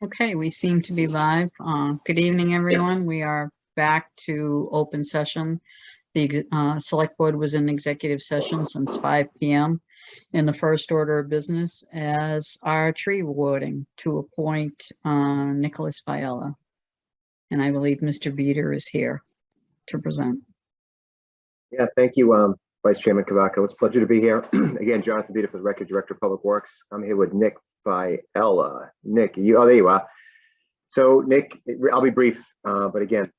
Okay, we seem to be live. Good evening, everyone. We are back to open session. The select board was in executive session since 5 p.m. And the first order of business as our tree awarding to appoint Nicholas Viella. And I believe Mr. Beater is here to present. Yeah, thank you, Vice Chairman Cavaco. It's a pleasure to be here. Again, Jonathan Beater for the Record Director of Public Works. I'm here with Nick Viella. Nick, there you are. So Nick, I'll be brief, but again,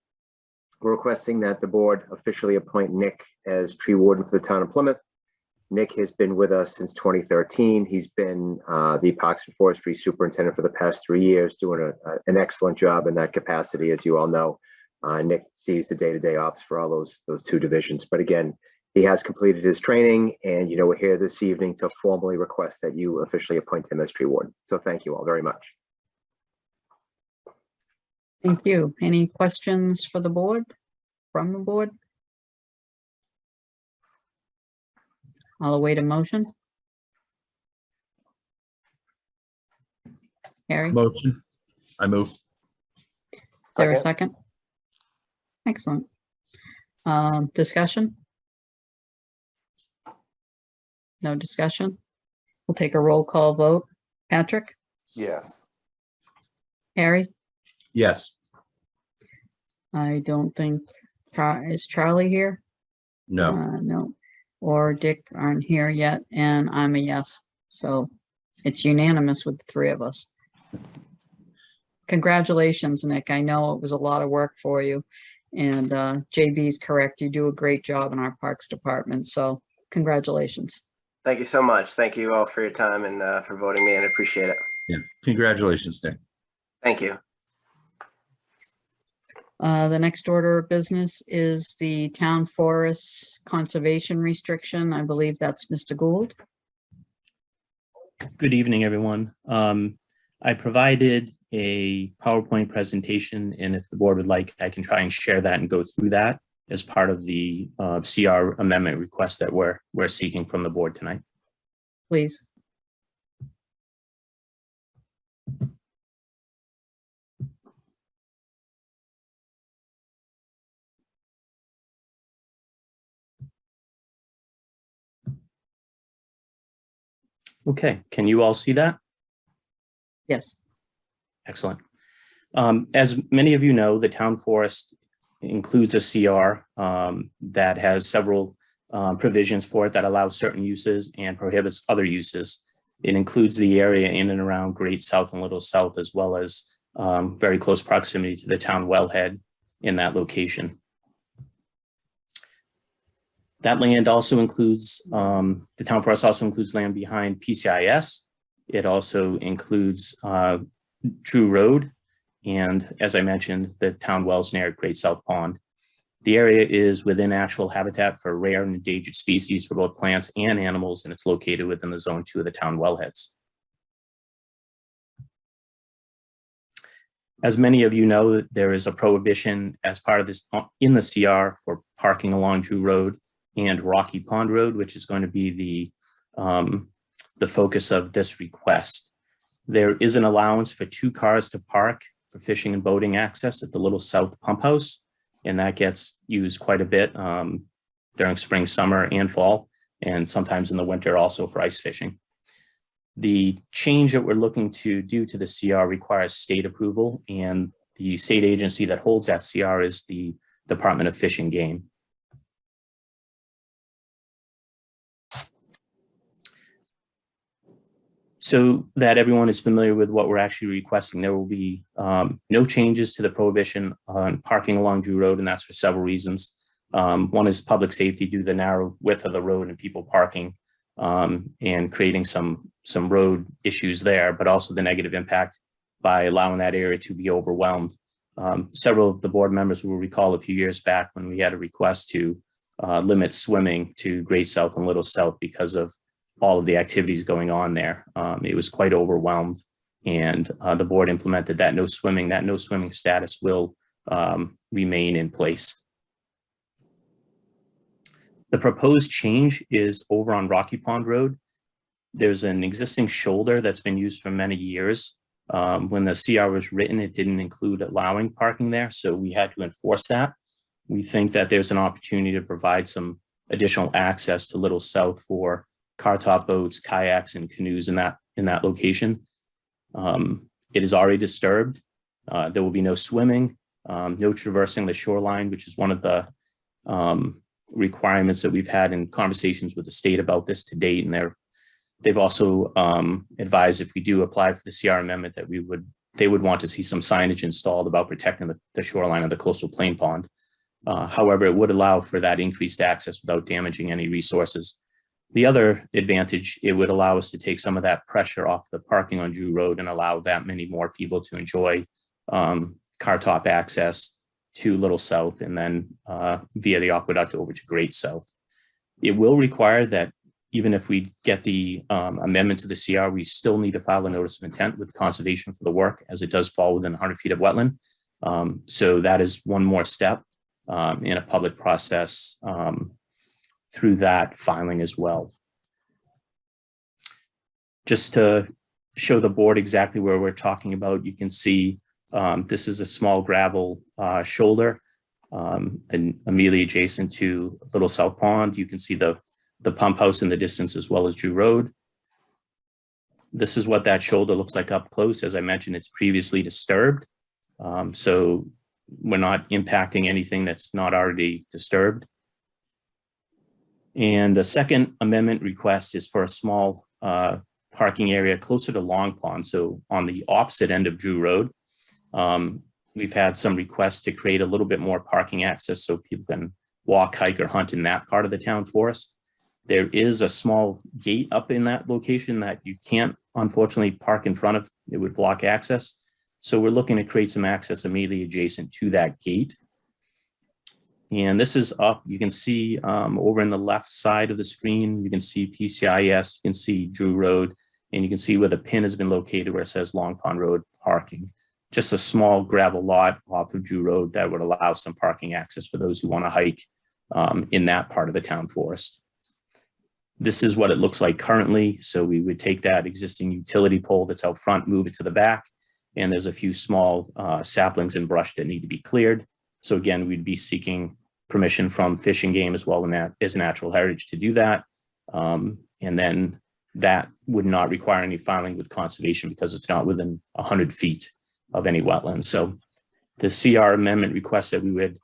we're requesting that the board officially appoint Nick as tree warden for the town of Plymouth. Nick has been with us since 2013. He's been the Parks and Forestry Superintendent for the past 3 years, doing an excellent job in that capacity, as you all know. Nick sees the day-to-day ops for all those two divisions. But again, he has completed his training, and we're here this evening to formally request that you officially appoint him as tree warden. So thank you all very much. Thank you. Any questions for the board, from the board? I'll await a motion. Harry? Motion. I move. Is there a second? Excellent. Discussion? No discussion? We'll take a roll call vote. Patrick? Yes. Harry? Yes. I don't think, is Charlie here? No. No. Or Dick aren't here yet, and I'm a yes. So it's unanimous with the three of us. Congratulations, Nick. I know it was a lot of work for you. And JB is correct. You do a great job in our Parks Department. So congratulations. Thank you so much. Thank you all for your time and for voting me in. I appreciate it. Yeah. Congratulations, Nick. Thank you. The next order of business is the town forest conservation restriction. I believe that's Mr. Gould. Good evening, everyone. I provided a PowerPoint presentation, and if the board would like, I can try and share that and go through that as part of the CR amendment request that we're seeking from the board tonight. Please. Okay, can you all see that? Yes. Excellent. As many of you know, the town forest includes a CR that has several provisions for it that allows certain uses and prohibits other uses. It includes the area in and around Great South and Little South, as well as very close proximity to the town wellhead in that location. That land also includes, the town forest also includes land behind PCIS. It also includes True Road, and as I mentioned, the town wells near Great South Pond. The area is within actual habitat for rare and endangered species for both plants and animals, and it's located within the Zone 2 of the town wellheads. As many of you know, there is a prohibition as part of this in the CR for parking along True Road and Rocky Pond Road, which is going to be the focus of this request. There is an allowance for 2 cars to park for fishing and boating access at the Little South Pump House, and that gets used quite a bit during spring, summer, and fall, and sometimes in the winter also for ice fishing. The change that we're looking to do to the CR requires state approval, and the state agency that holds that CR is the Department of Fish and Game. So that everyone is familiar with what we're actually requesting, there will be no changes to the prohibition on parking along Drew Road, and that's for several reasons. One is public safety due to the narrow width of the road and people parking and creating some road issues there, but also the negative impact by allowing that area to be overwhelmed. Several of the board members will recall a few years back when we had a request to limit swimming to Great South and Little South because of all of the activities going on there. It was quite overwhelmed, and the board implemented that no swimming status will remain in place. The proposed change is over on Rocky Pond Road. There's an existing shoulder that's been used for many years When the CR was written, it didn't include allowing parking there, so we had to enforce that. We think that there's an opportunity to provide some additional access to Little South for car top boats, kayaks, and canoes in that location. It is already disturbed. There will be no swimming, no traversing the shoreline, which is one of the requirements that we've had in conversations with the state about this to date. And they've also advised if we do apply for the CR amendment that they would want to see some signage installed about protecting the shoreline of the coastal plain pond. However, it would allow for that increased access without damaging any resources. The other advantage, it would allow us to take some of that pressure off the parking on Drew Road and allow that many more people to enjoy car top access to Little South and then via the aqueduct over to Great South. It will require that even if we get the amendment to the CR, we still need to file a notice of intent with conservation for the work, as it does fall within 100 feet of wetland. So that is one more step in a public process through that filing as well. Just to show the board exactly where we're talking about, you can see this is a small gravel shoulder and immediately adjacent to Little South Pond. You can see the pump house in the distance as well as Drew Road. This is what that shoulder looks like up close. As I mentioned, it's previously disturbed. So we're not impacting anything that's not already disturbed. And the second amendment request is for a small parking area closer to Long Pond. So on the opposite end of Drew Road, we've had some requests to create a little bit more parking access so people can walk, hike, or hunt in that part of the town forest. There is a small gate up in that location that you can't, unfortunately, park in front of. It would block access. So we're looking to create some access immediately adjacent to that gate. And this is up, you can see over in the left side of the screen, you can see PCIS, you can see Drew Road, and you can see where the pin has been located where it says Long Pond Road parking. Just a small gravel lot off of Drew Road that would allow some parking access for those who want to hike in that part of the town forest. This is what it looks like currently. So we would take that existing utility pole that's out front, move it to the back, and there's a few small saplings and brush that need to be cleared. So again, we'd be seeking permission from Fish and Game as well as Natural Heritage to do that. And then that would not require any filing with conservation because it's not within 100 feet of any wetlands. So the CR amendment request that we would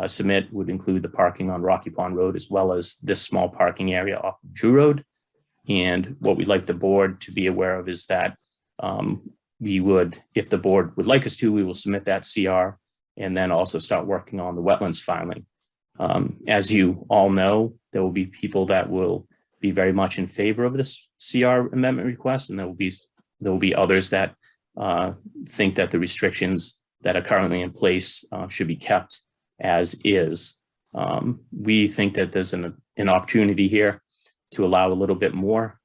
submit would include the parking on Rocky Pond Road as well as this small parking area off of Drew Road. And what we'd like the board to be aware of is that we would, if the board would like us to, we will submit that CR and then also start working on the wetlands filing. As you all know, there will be people that will be very much in favor of this CR amendment request, and there will be others that think that the restrictions that are currently in place should be kept as is. We think that there's an opportunity here to allow a little bit more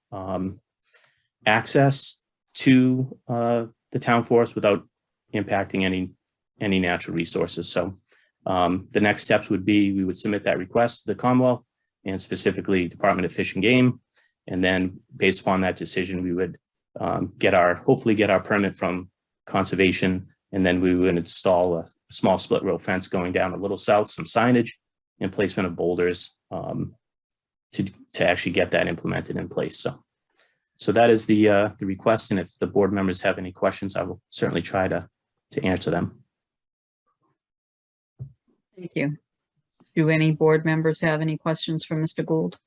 access to the town forest without impacting any natural resources. So the next steps would be we would submit that request to the Commonwealth and specifically Department of Fish and Game. And then based upon that decision, we would hopefully get our permit from conservation. And then we would install a small split rail fence going down a little south, some signage and placement of boulders to actually get that implemented in place. So that is the request. And if the board members have any questions, I will certainly try to answer them. Thank you. Do any board members have any questions for Mr. Gould?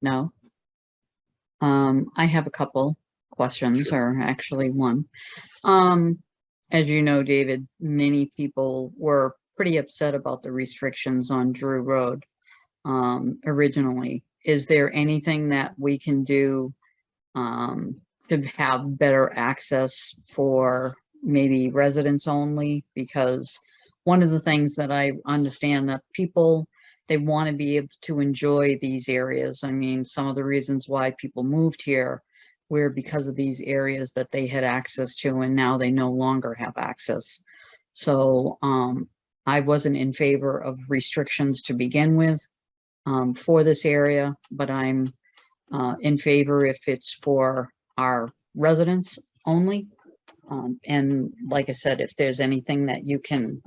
No. I have a couple questions, or actually one. As you know, David, many people were pretty upset about the restrictions on Drew Road originally. Is there anything that we can do to have better access for maybe residents only? Because one of the things that I understand that people, they want to be able to enjoy these areas. I mean, some of the reasons why people moved here were because of these areas that they had access to, and now they no longer have access. So I wasn't in favor of restrictions to begin with. for this area, but I'm in favor if it's for our residents only. And like I said, if there's anything that you can,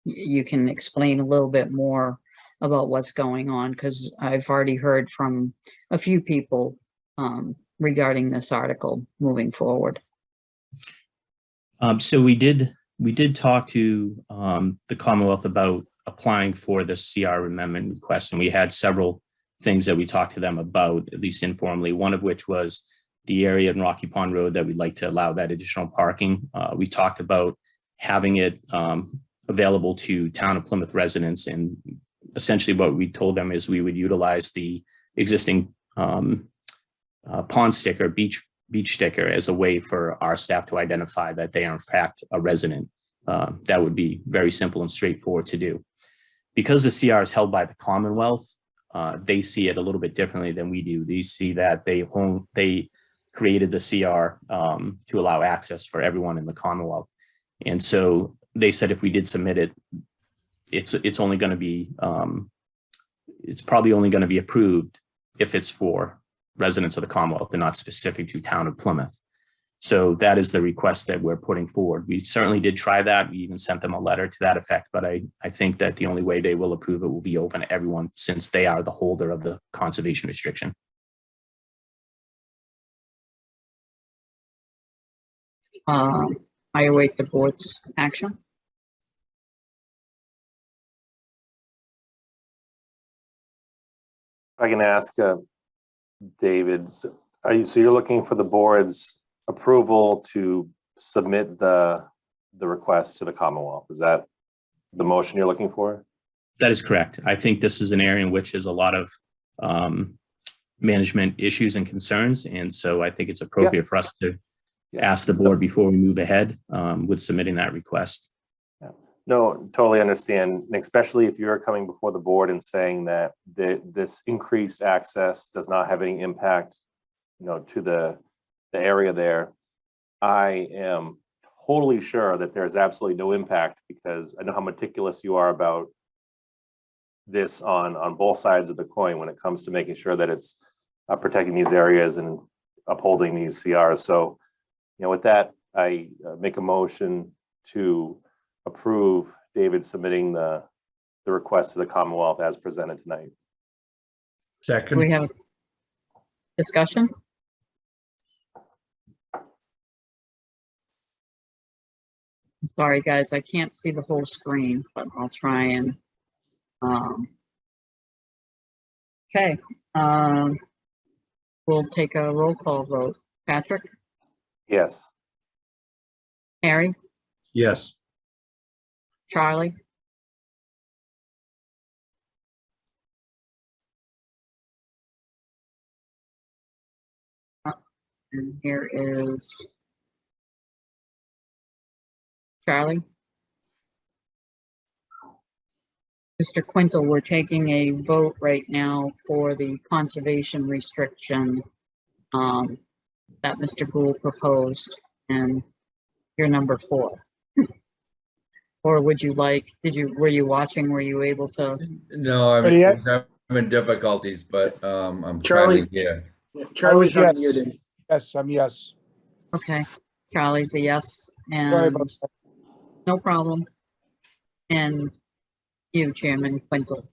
you can explain a little bit more about what's going on, because I've already heard from a few people regarding this article moving forward. So we did talk to the Commonwealth about applying for the CR amendment request, and we had several things that we talked to them about, at least informally, one of which was the area in Rocky Pond Road that we'd like to allow that additional parking. We talked about having it available to town of Plymouth residents, and essentially what we told them is we would utilize the existing pond sticker, beach sticker, as a way for our staff to identify that they are in fact a resident. That would be very simple and straightforward to do. Because the CR is held by the Commonwealth, they see it a little bit differently than we do. They see that they created the CR to allow access for everyone in the Commonwealth. And so they said if we did submit it, it's only going to be, it's probably only going to be approved if it's for residents of the Commonwealth and not specific to town of Plymouth. So that is the request that we're putting forward. We certainly did try that. We even sent them a letter to that effect, but I think that the only way they will approve it will be open to everyone, since they are the holder of the conservation restriction. I await the board's action. I can ask David, so you're looking for the board's approval to submit the request to the Commonwealth? Is that the motion you're looking for? That is correct. I think this is an area in which there's a lot of management issues and concerns. And so I think it's appropriate for us to ask the board before we move ahead with submitting that request. Yeah. No, totally understand. And especially if you're coming before the board and saying that this increased access does not have any impact, to the area there. I am totally sure that there's absolutely no impact, because I know how meticulous you are about this on both sides of the coin when it comes to making sure that it's protecting these areas and upholding these CRs. So, with that, I make a motion to approve David submitting the request to the Commonwealth as presented tonight. Do Second. we have a discussion? Sorry, guys, I can't see the whole screen, but I'll try and, okay. We'll take a roll call vote. Patrick, Yes. Harry, Yes. Charlie, and here is Charlie. Mr. Quintel, we're taking a vote right now for the conservation restriction that Mr. Gould proposed, and you're number 4. Or would you like, were you watching? Were you able to? No, I'm having difficulties, but I'm Charlie. trying to hear. Charlie's yes. unmuted. Yes, I'm yes. Okay, Charlie's a yes, Sorry and about that. no problem. And you, Chairman Quintel.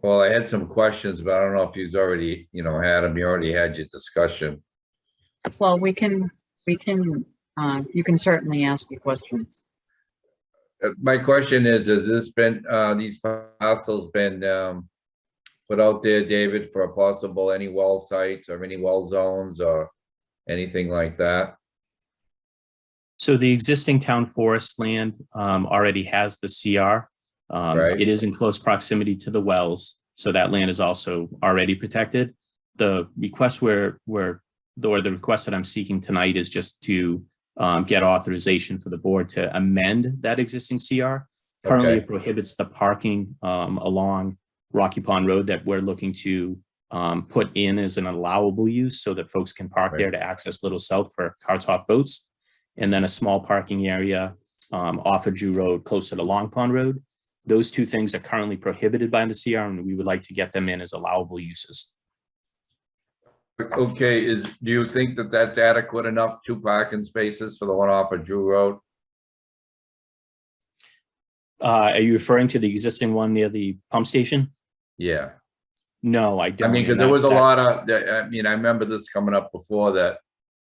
Well, I had some questions, but I don't know if you've already, had them. You already had your discussion. Well, you can certainly ask your questions. My question is, has this been, these parcels been put out there, David, for a possible any well sites or any well zones or anything like that? So the existing town forest land already has the CR. Right. It is in close proximity to the wells, so that land is also already protected. The request the request that I'm seeking tonight is just to get authorization for the board to amend that existing CR. Currently, Okay. it prohibits the parking along Rocky Pond Road that we're looking to put in as an allowable use so that folks can park Right. there to access Little South for carts off boats. And then a small parking area off of Drew Road close to the Long Pond Road. Those two things are currently prohibited by the CR, and we would like to get them in as allowable uses. Okay, do you think that that's adequate enough, 2 parking spaces for the one off of Drew Road? Are you referring to the existing one near the pump station? Yeah, No, I I don't. mean, because and there that- was a that- lot of, I mean, I remember this coming up before that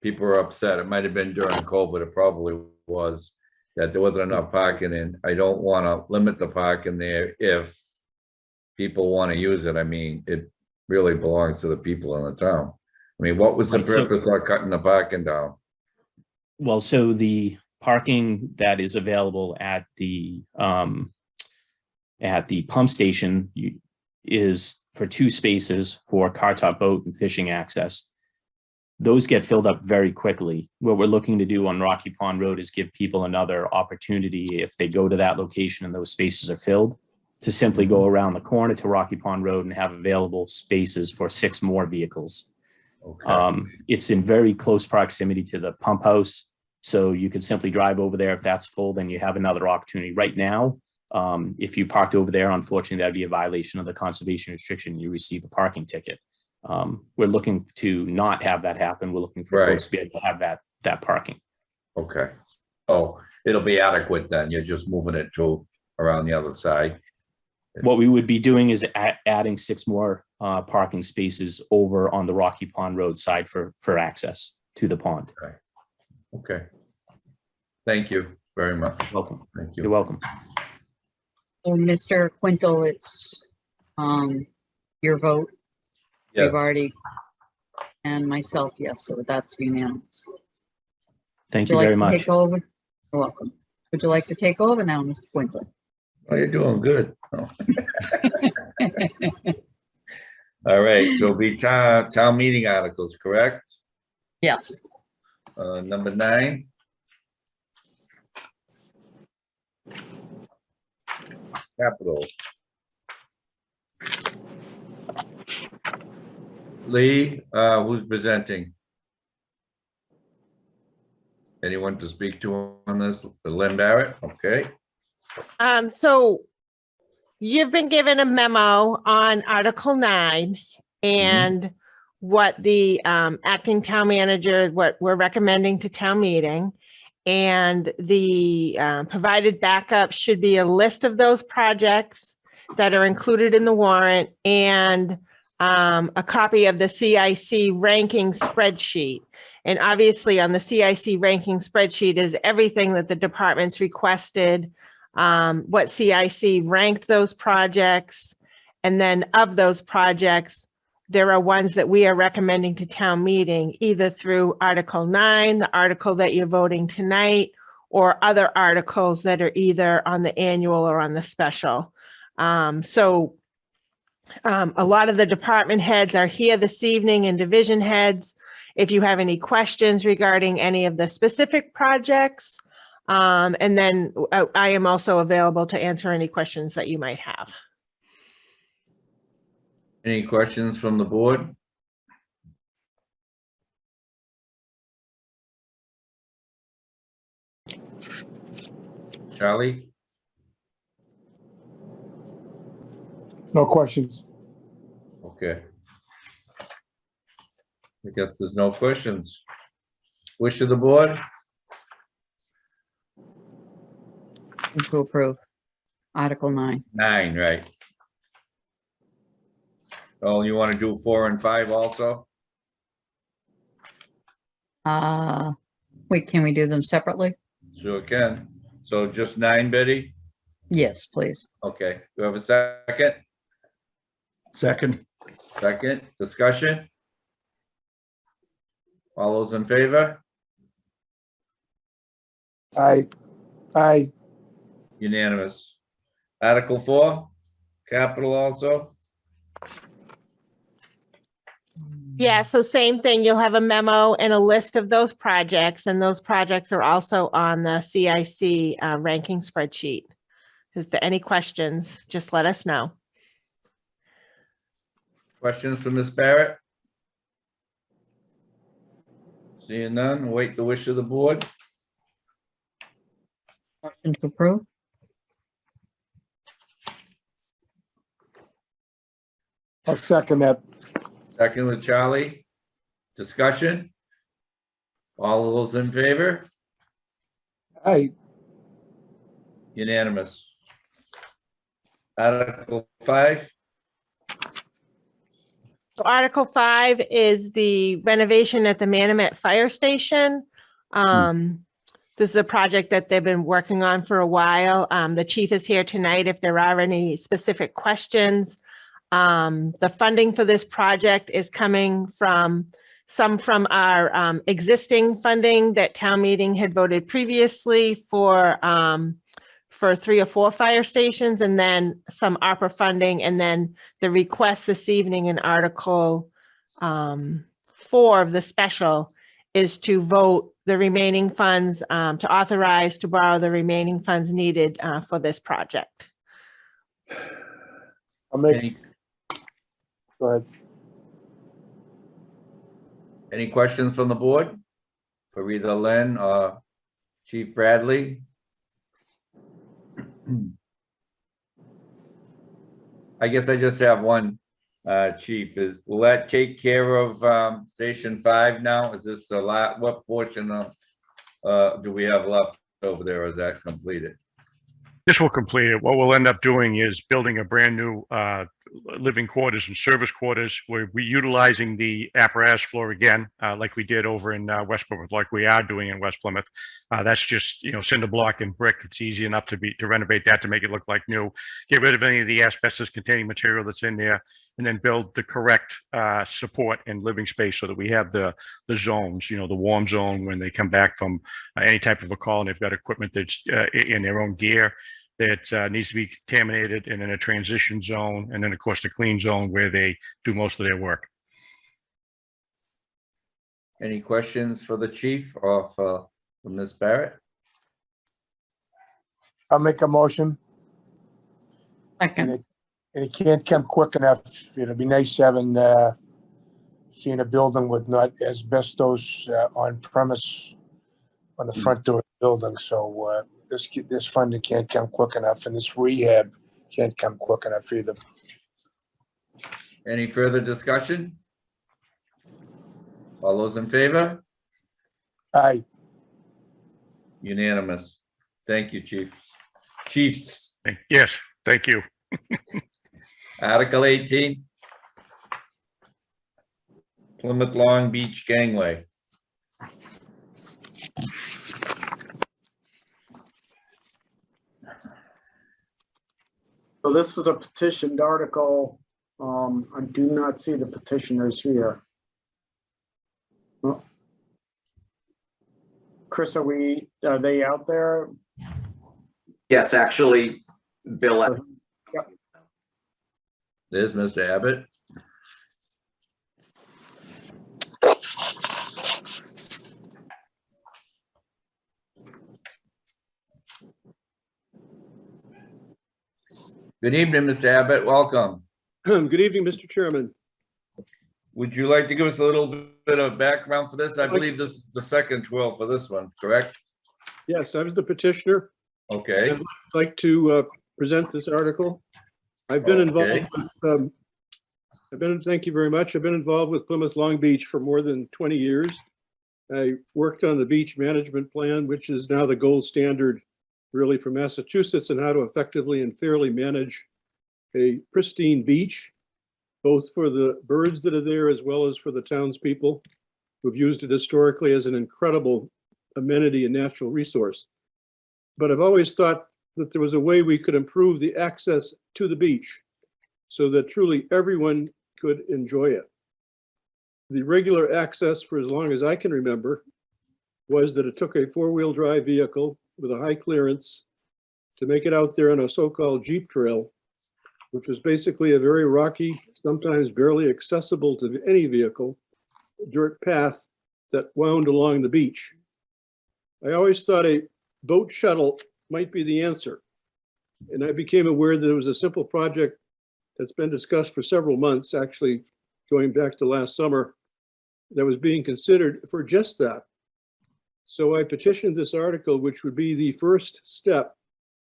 people were upset. It might have been during COVID, it probably was, that there wasn't enough parking, and I don't want to limit the parking there if people want to use it. I mean, it really belongs to the people in the town. I mean, what was the Right, so- purpose of cutting the parking down? Well, so the parking that is available at the pump station is for 2 spaces for car top boat and fishing access. Those get filled up very quickly. What we're looking to do on Rocky Pond Road is give people another opportunity, if they go to that location and those spaces are filled, to simply go around the corner to Rocky Pond Road and have available spaces for 6 more vehicles. Okay, It's in very close proximity to the pump house, so you can simply drive over there. If that's full, then you have another opportunity. Right now, if you parked over there, unfortunately, that'd be a violation of the conservation restriction. You receive a parking ticket. We're looking to not have that happen. We're looking for Right. folks to be able to have that parking. okay. Oh, it'll be adequate then. You're just moving it to around the other side. What we would be doing is adding 6 more parking spaces over on the Rocky Pond Road side for access to the pond. Okay. Thank you very much. Welcome. Thank You're you. welcome. So Mr. Quintel, it's your vote. We've Yes, already, and myself, yes, so that's unanimous. Thank Would you you like very to much. take over? You're welcome. Would you like to take over now, Mr. Quintel? oh, you're doing good. Oh. All right, so be town meeting articles, correct? Yes. Number 9. Capital. Lee, who's presenting? Anyone to speak to on this? Lynn Barrett, okay. So you've been given a memo on Article 9 and what the acting town manager, what we're recommending to town meeting. And the provided backup should be a list of those projects that are included in the warrant and a copy of the CIC ranking spreadsheet. And obviously on the CIC ranking spreadsheet is everything that the departments requested, what CIC ranked those projects. And then of those projects, there are ones that we are recommending to town meeting, either through Article 9, the article that you're voting tonight, or other articles that are either on the annual or on the special. A lot of the department heads are here this evening and division heads. If you have any questions regarding any of the specific projects, and then I am also available to answer any questions that you might have. Any questions from the board? Charlie? No questions. Okay. I guess there's no questions. Wish of the board? To approve. Article 9. 9, right? Oh, you want to do 4 and 5 also? Wait, can we do them separately? Sure can. So just 9, Betty? Yes, please. Okay, do you have a second? Second, Second, discussion? All those in favor? Aye. Unanimous. Article 4, capital also? Yeah, so same thing, you'll have a memo and a list of those projects, and those projects are also on the CIC ranking spreadsheet. Is there any questions? Just let us know. Questions from Ms. Barrett? Seeing none, wait the wish of the board. Motion to approve. I'll second that. Second with Charlie. Discussion? All those in favor? Aye. Unanimous. Article 5, So Article 5 is the renovation at the Manomet Fire Station. This is a project that they've been working on for a while. The chief is here tonight if there are any specific questions. The funding for this project is coming from some from our existing funding that town meeting had voted previously for 3 or 4 fire stations, and then some ARPA funding, and then the request this evening in Article 4 of the special is to vote the remaining funds, to authorize to borrow the remaining funds needed for this project. I'll make, any, go ahead. any questions from the board? For either Len or Chief Bradley? I guess I just have one, Chief, will that take care of, Station 5 now? Is this the last, what portion of, do we have left over there, or is that completed? This will complete it. What we'll end up doing is building a brand new living quarters and service quarters. We're utilizing the apparatus floor again, like we did over in West Plymouth, like we are doing in West Plymouth. That's just, cinder block and brick. It's easy enough to renovate that to make it look like new. Get rid of any of the asbestos containing material that's in there, and then build the correct support and living space so that we have the zones, the warm zone when they come back from any type of a call and they've got equipment that's in their own gear that needs to be contaminated, and then a transition zone, and then of course the clean zone where they do most of their work. Any questions for the chief or for Ms. Barrett? I'll make a motion. And Second, it can't come quick enough. It'd be nice having, seeing a building with not asbestos on premise on the front door of the building. So this funding can't come quick enough, and this rehab can't come quick enough either. Any further discussion? All those in favor? Aye. Unanimous. Thank you, Chief. Chiefs, Yes, thank you. Article 18. Plymouth Long Beach Gangway. So this is a petitioned article. I do not see the petitioners here. Oh. Chris, are they out there? Yes, actually, Bill, There's Mr. Abbott. Good evening, Mr. Abbott. Welcome. Good evening, Mr. Chairman. Would you like to give us a little bit of background for this? I believe this is the second twirl for this one, correct? Yes, I was the petitioner. Okay, I'd like to present this article. I've been involved Okay. with, thank you very much. I've been involved with Plymouth Long Beach for more than 20 years. I worked on the beach management plan, which is now the gold standard really for Massachusetts, and how to effectively and fairly manage a pristine beach, both for the birds that are there as well as for the townspeople who've used it historically as an incredible amenity and natural resource. But I've always thought that there was a way we could improve the access to the beach so that truly everyone could enjoy it. The regular access, for as long as I can remember, was that it took a four-wheel drive vehicle with a high clearance to make it out there on a so-called Jeep trail, which was basically a very rocky, sometimes barely accessible to any vehicle, dirt path that wound along the beach. I always thought a boat shuttle might be the answer. And I became aware that it was a simple project that's been discussed for several months, actually going back to last summer, that was being considered for just that. So I petitioned this article, which would be the first step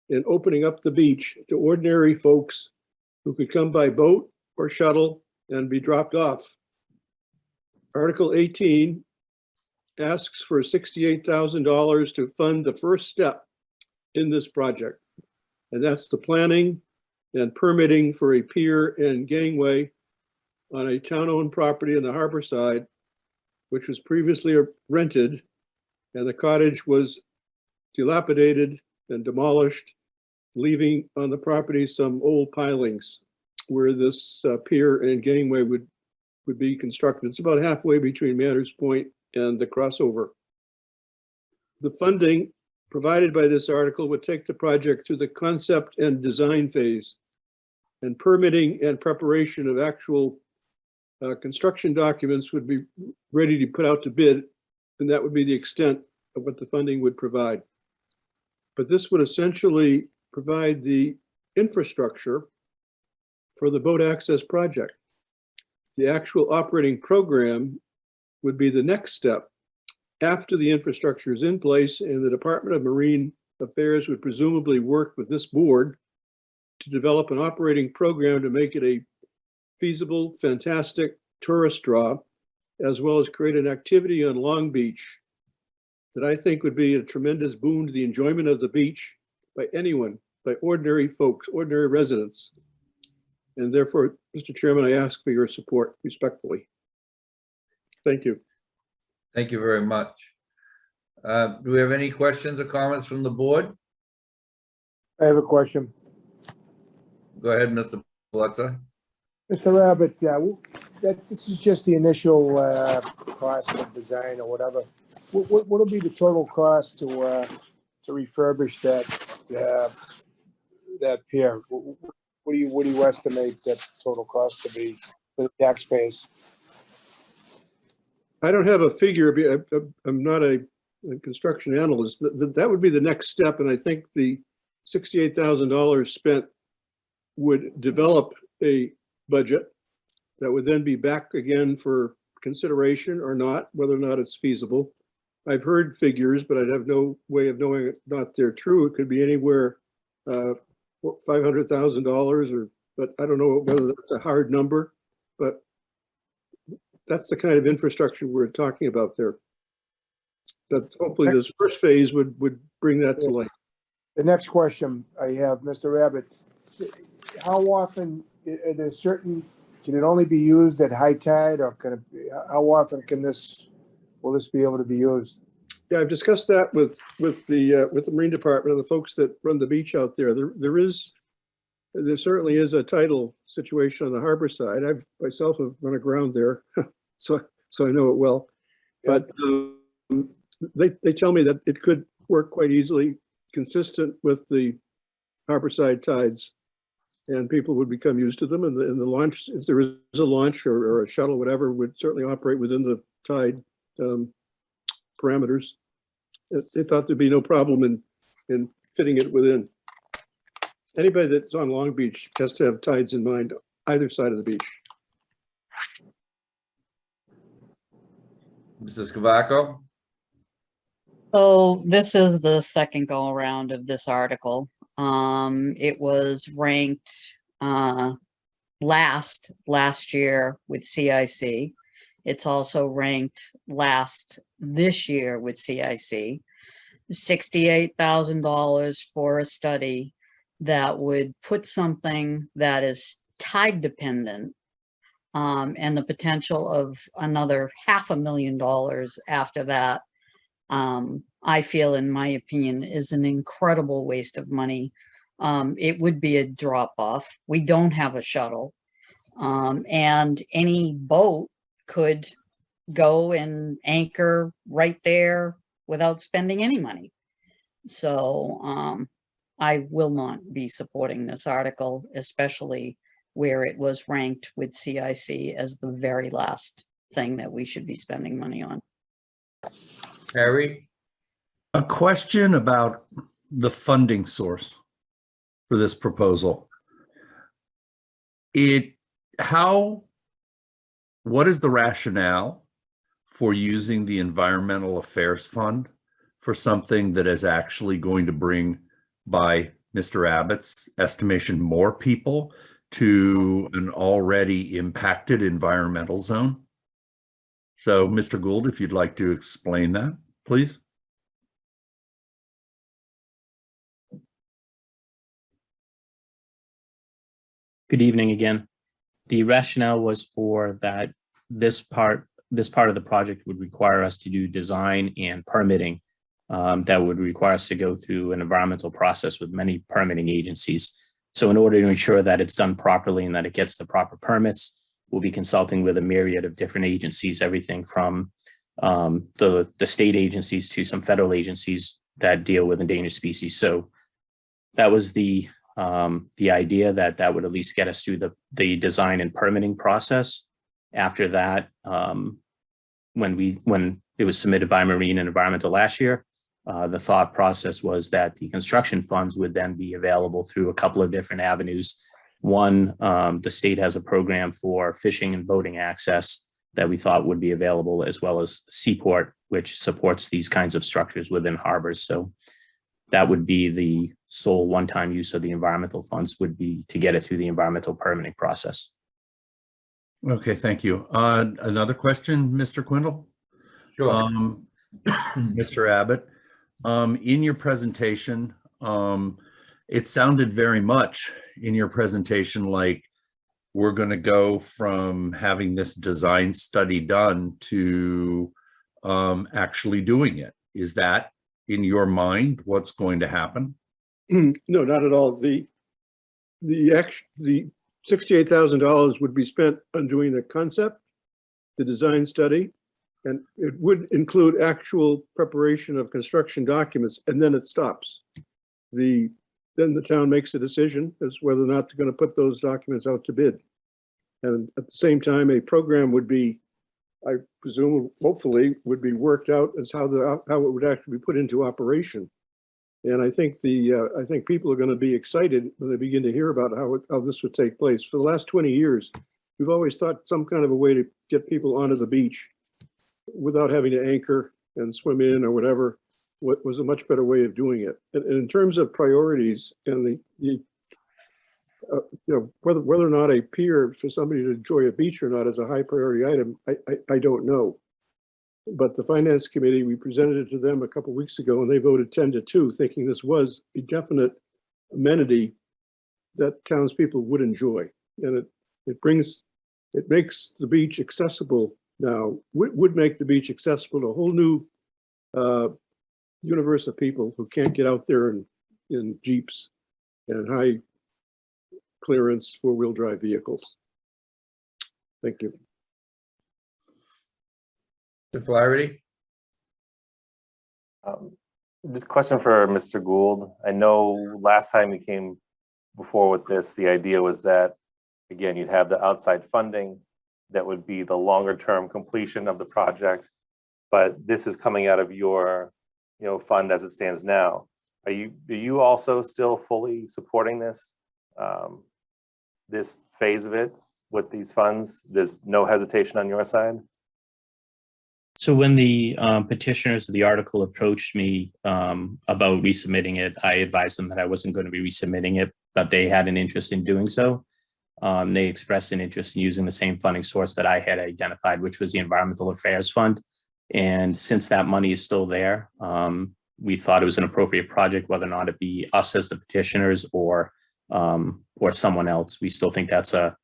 in opening up the beach to ordinary folks who could come by boat or shuttle and be dropped off. Article 18 asks for $68,000 to fund the first step in this project. And that's the planning and permitting for a pier and gangway on a town-owned property in the harbor side, which was previously rented, and the cottage was dilapidated and demolished, leaving on the property some old pilings where this pier and gangway would be constructed. It's about halfway between Manners Point and the crossover. The funding provided by this article would take the project through the concept and design phase, and permitting and preparation of actual construction documents would be ready to put out to bid, and that would be the extent of what the funding would provide. But this would essentially provide the infrastructure for the boat access project. The actual operating program would be the next step after the infrastructure is in place, and the Department of Marine Affairs would presumably work with this board to develop an operating program to make it a feasible, fantastic tourist draw, as well as create an activity on Long Beach that I think would be a tremendous boon to the enjoyment of the beach by anyone, by ordinary folks, ordinary residents. And therefore, Mr. Chairman, I ask for your support respectfully. Thank you. Thank you very much. Do we have any questions or comments from the board? I have a question. Go ahead, Mr. Paletta. Mr. Rabbit, this is just the initial cost of design or whatever. What will be the total cost to refurbish that pier? What do you estimate that total cost to be for the taxpayers? I don't have a figure. I'm not a construction analyst. That would be the next step, and I think the $68,000 spent would develop a budget that would then be back again for consideration or not, whether or not it's feasible. I've heard figures, but I'd have no way of knowing it, not they're true. It could be anywhere $500,000, or, but I don't know whether that's a hard number, but that's the kind of infrastructure we're talking about there. But hopefully this first phase would bring that to light. The next question I have, Mr. Rabbit, how often are there certain, can it only be used at high tide, or can it be, how often will this be able to be used? Yeah, I've discussed that with the Marine Department and the folks that run the beach out there. There certainly is a tidal situation on the harbor side. I myself have run aground there, so I know it well. But they tell me that it could work quite easily, consistent with the harbor side tides, and people would become used to them. And the launch, if there is a launch or a shuttle, whatever, would certainly operate within the tide parameters. They thought there'd be no problem in fitting it within. Anybody that's on Long Beach has to have tides in mind, either side of the beach. Mrs. Cavaco? So this is the second go around of this article. It was ranked last year with CIC. It's also ranked last this year with CIC. $68,000 for a study that would put something that is tide dependent, and the potential of another $500,000 after that, I feel, in my opinion, is an incredible waste of money. It would be a drop off. We don't have a shuttle, and any boat could go and anchor right there without spending any money. So I will not be supporting this article, especially where it was ranked with CIC as the very last thing that we should be spending money on. Harry? A question about the funding source for this proposal. What is the rationale for using the Environmental Affairs Fund for something that is actually going to bring, by Mr. Abbott's estimation, more people to an already impacted environmental zone. So, Mr. Gould, if you'd like to explain that, please. Good evening again. The rationale was for that this part of the project would require us to do design and permitting. That would require us to go through an environmental process with many permitting agencies. So in order to ensure that it's done properly and that it gets the proper permits, we'll be consulting with a myriad of different agencies, everything from the state agencies to some federal agencies that deal with endangered species. So that was the idea that would at least get us through the design and permitting process. After that, when it was submitted by Marine and Environmental last year, the thought process was that the construction funds would then be available through a couple of different avenues. One, the state has a program for fishing and boating access that we thought would be available, as well as Seaport, which supports these kinds of structures within harbors. So that would be the sole one-time use of the environmental funds, would be to get it through the environmental permitting process. Okay, thank you. Another question, Mr. Quindle? Sure. Mr. Abbott, in your presentation, it sounded very much in your presentation like we're going to go from having this design study done to actually doing it. Is that in your mind what's going to happen? No, not at all. The $68,000 would be spent on doing the concept, the design study, and it would include actual preparation of construction documents, and then it stops. Then the town makes a decision as whether or not they're going to put those documents out to bid. And at the same time, a program would be, I presume, hopefully, would be worked out as how it would actually be put into operation. And I think people are going to be excited when they begin to hear about how this would take place. For the last 20 years, we've always thought some kind of a way to get people onto the beach without having to anchor and swim in or whatever. What was a much better way of doing it. And in terms of priorities and whether or not a pier for somebody to enjoy a beach or not is a high priority item, I don't know. But the finance committee, we presented it to them a couple of weeks ago, and they voted 10-2, thinking this was a definite amenity that townspeople would enjoy. And it makes the beach accessible now, would make the beach accessible to a whole new universe of people who can't get out there in Jeeps and high clearance four-wheel drive vehicles. Thank you. Mr. Flaherty? This question for Mr. Gould. I know last time we came before with this, the idea was that, again, you'd have the outside funding that would be the longer term completion of the project, but this is coming out of your fund as it stands now. Are you also still fully supporting this this phase of it with these funds? There's no hesitation on your side? So when the petitioners of the article approached me about resubmitting it, I advised them that I wasn't going to be resubmitting it, but they had an interest in doing so. They expressed an interest in using the same funding source that I had identified, which was the Environmental Affairs Fund. And since that money is still there, we thought it was an appropriate project, whether or not it be us as the petitioners or someone else. We still think that's a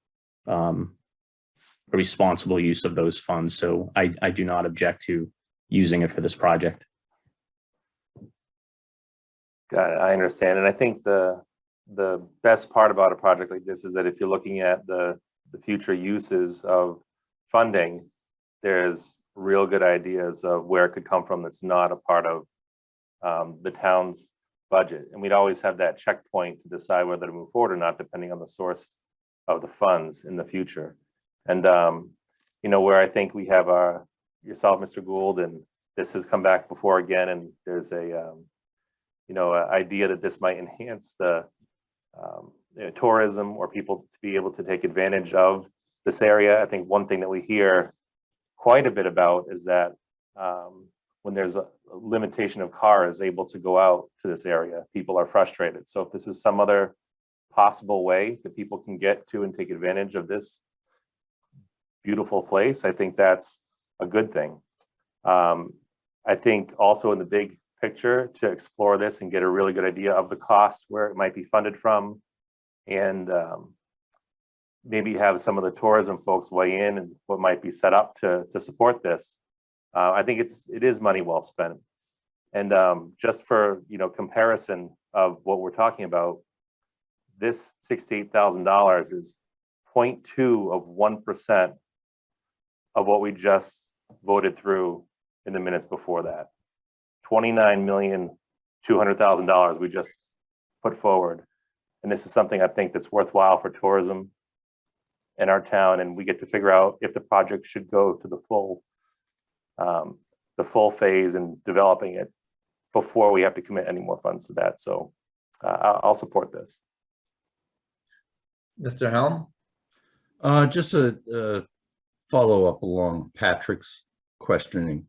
responsible use of those funds. So I do not object to using it for this project. Got it. I understand. And I think the best part about a project like this is that if you're looking at the future uses of funding, there's real good ideas of where it could come from that's not a part of the town's budget. And we'd always have that checkpoint to decide whether to move forward or not, depending on the source of the funds in the future. And, where I think we have yourself, Mr. Gould, and this has come back before again, and there's a idea that this might enhance the tourism or people to be able to take advantage of this area. I think one thing that we hear quite a bit about is that when there's a limitation of cars able to go out to this area, people are frustrated. So if this is some other possible way that people can get to and take advantage of this beautiful place, I think that's a good thing. I think also in the big picture to explore this and get a really good idea of the cost, where it might be funded from, and maybe have some of the tourism folks weigh in and what might be set up to support this. I think it is money well spent. And just for comparison of what we're talking about, this $68,000 is 0.2 of 1% of what we just voted through in the minutes before that. $29,200,000 we just put forward. And this is something I think that's worthwhile for tourism in our town, and we get to figure out if the project should go to the full phase in developing it before we have to commit any more funds to that. So I'll support this. Mr. Helm? Just a follow-up along Patrick's questioning.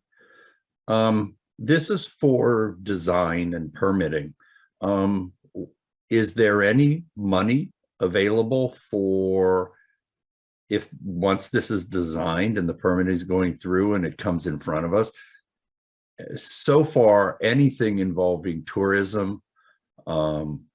This is for design and permitting. Is there any money available for, if once this is designed and the permit is going through and it comes in front of us? So far, anything involving tourism,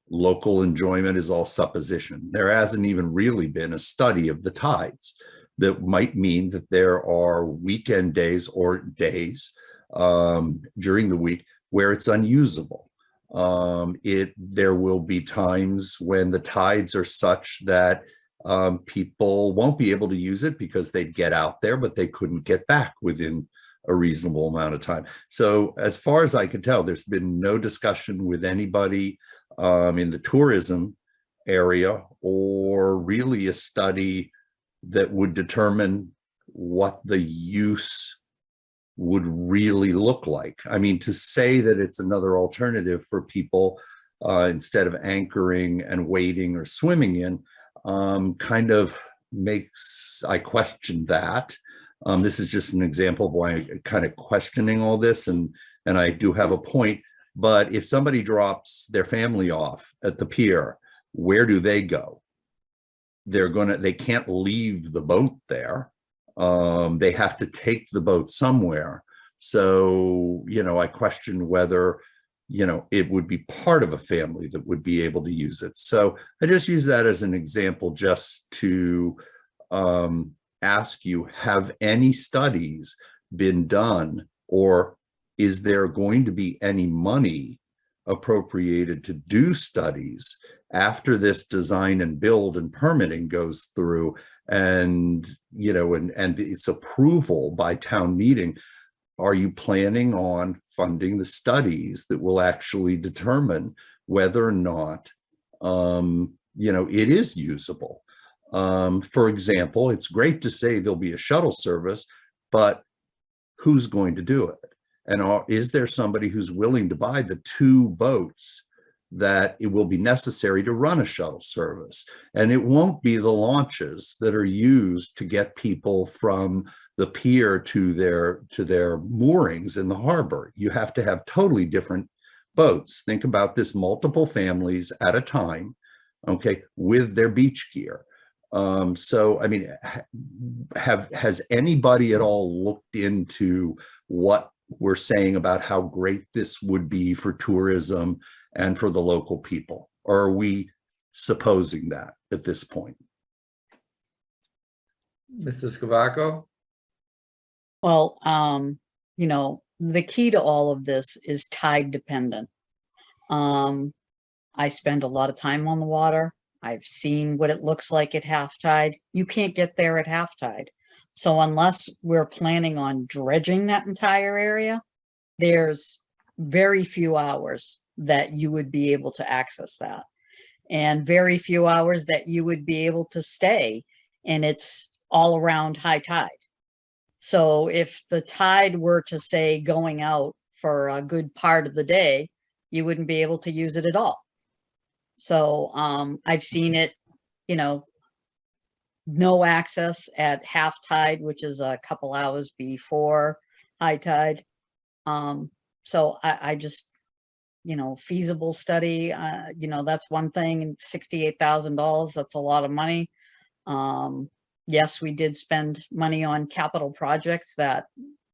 local enjoyment is all supposition. There hasn't even really been a study of the tides. That might mean that there are weekend days or days during the week where it's unusable. There will be times when the tides are such that people won't be able to use it because they'd get out there, but they couldn't get back within a reasonable amount of time. So as far as I can tell, there's been no discussion with anybody in the tourism area, or really a study that would determine what the use would really look like. I mean, to say that it's another alternative for people instead of anchoring and wading or swimming in, kind of makes, I question that. This is just an example of why I'm kind of questioning all this, and I do have a point. But if somebody drops their family off at the pier, where do they go? They can't leave the boat there. They have to take the boat somewhere. So, I question whether, it would be part of a family that would be able to use it. So I just use that as an example just to ask you, have any studies been done, or is there going to be any money appropriated to do studies after this design and build and permitting goes through, and its approval by town meeting? Are you planning on funding the studies that will actually determine whether or not it is usable? For example, it's great to say there'll be a shuttle service, but who's going to do it? And is there somebody who's willing to buy the 2 boats that it will be necessary to run a shuttle service? And it won't be the launches that are used to get people from the pier to their moorings in the harbor. You have to have totally different boats. Think about this: multiple families at a time, okay, with their beach gear. So, I mean, has anybody at all looked into what we're saying about how great this would be for tourism and for the local people? Or are we supposing that at this point? Mrs. Cavaco? Well, the key to all of this is tide dependent. I spend a lot of time on the water. I've seen what it looks like at half tide. You can't get there at half tide. So unless we're planning on dredging that entire area, there's very few hours that you would be able to access that, and very few hours that you would be able to stay. And it's all around high tide. So if the tide were to say going out for a good part of the day, you wouldn't be able to use it at all. So I've seen it, no access at half tide, which is a couple hours before high tide. So I just, feasible study, that's one thing, and $68,000, that's a lot of money. Yes, we did spend money on capital projects that,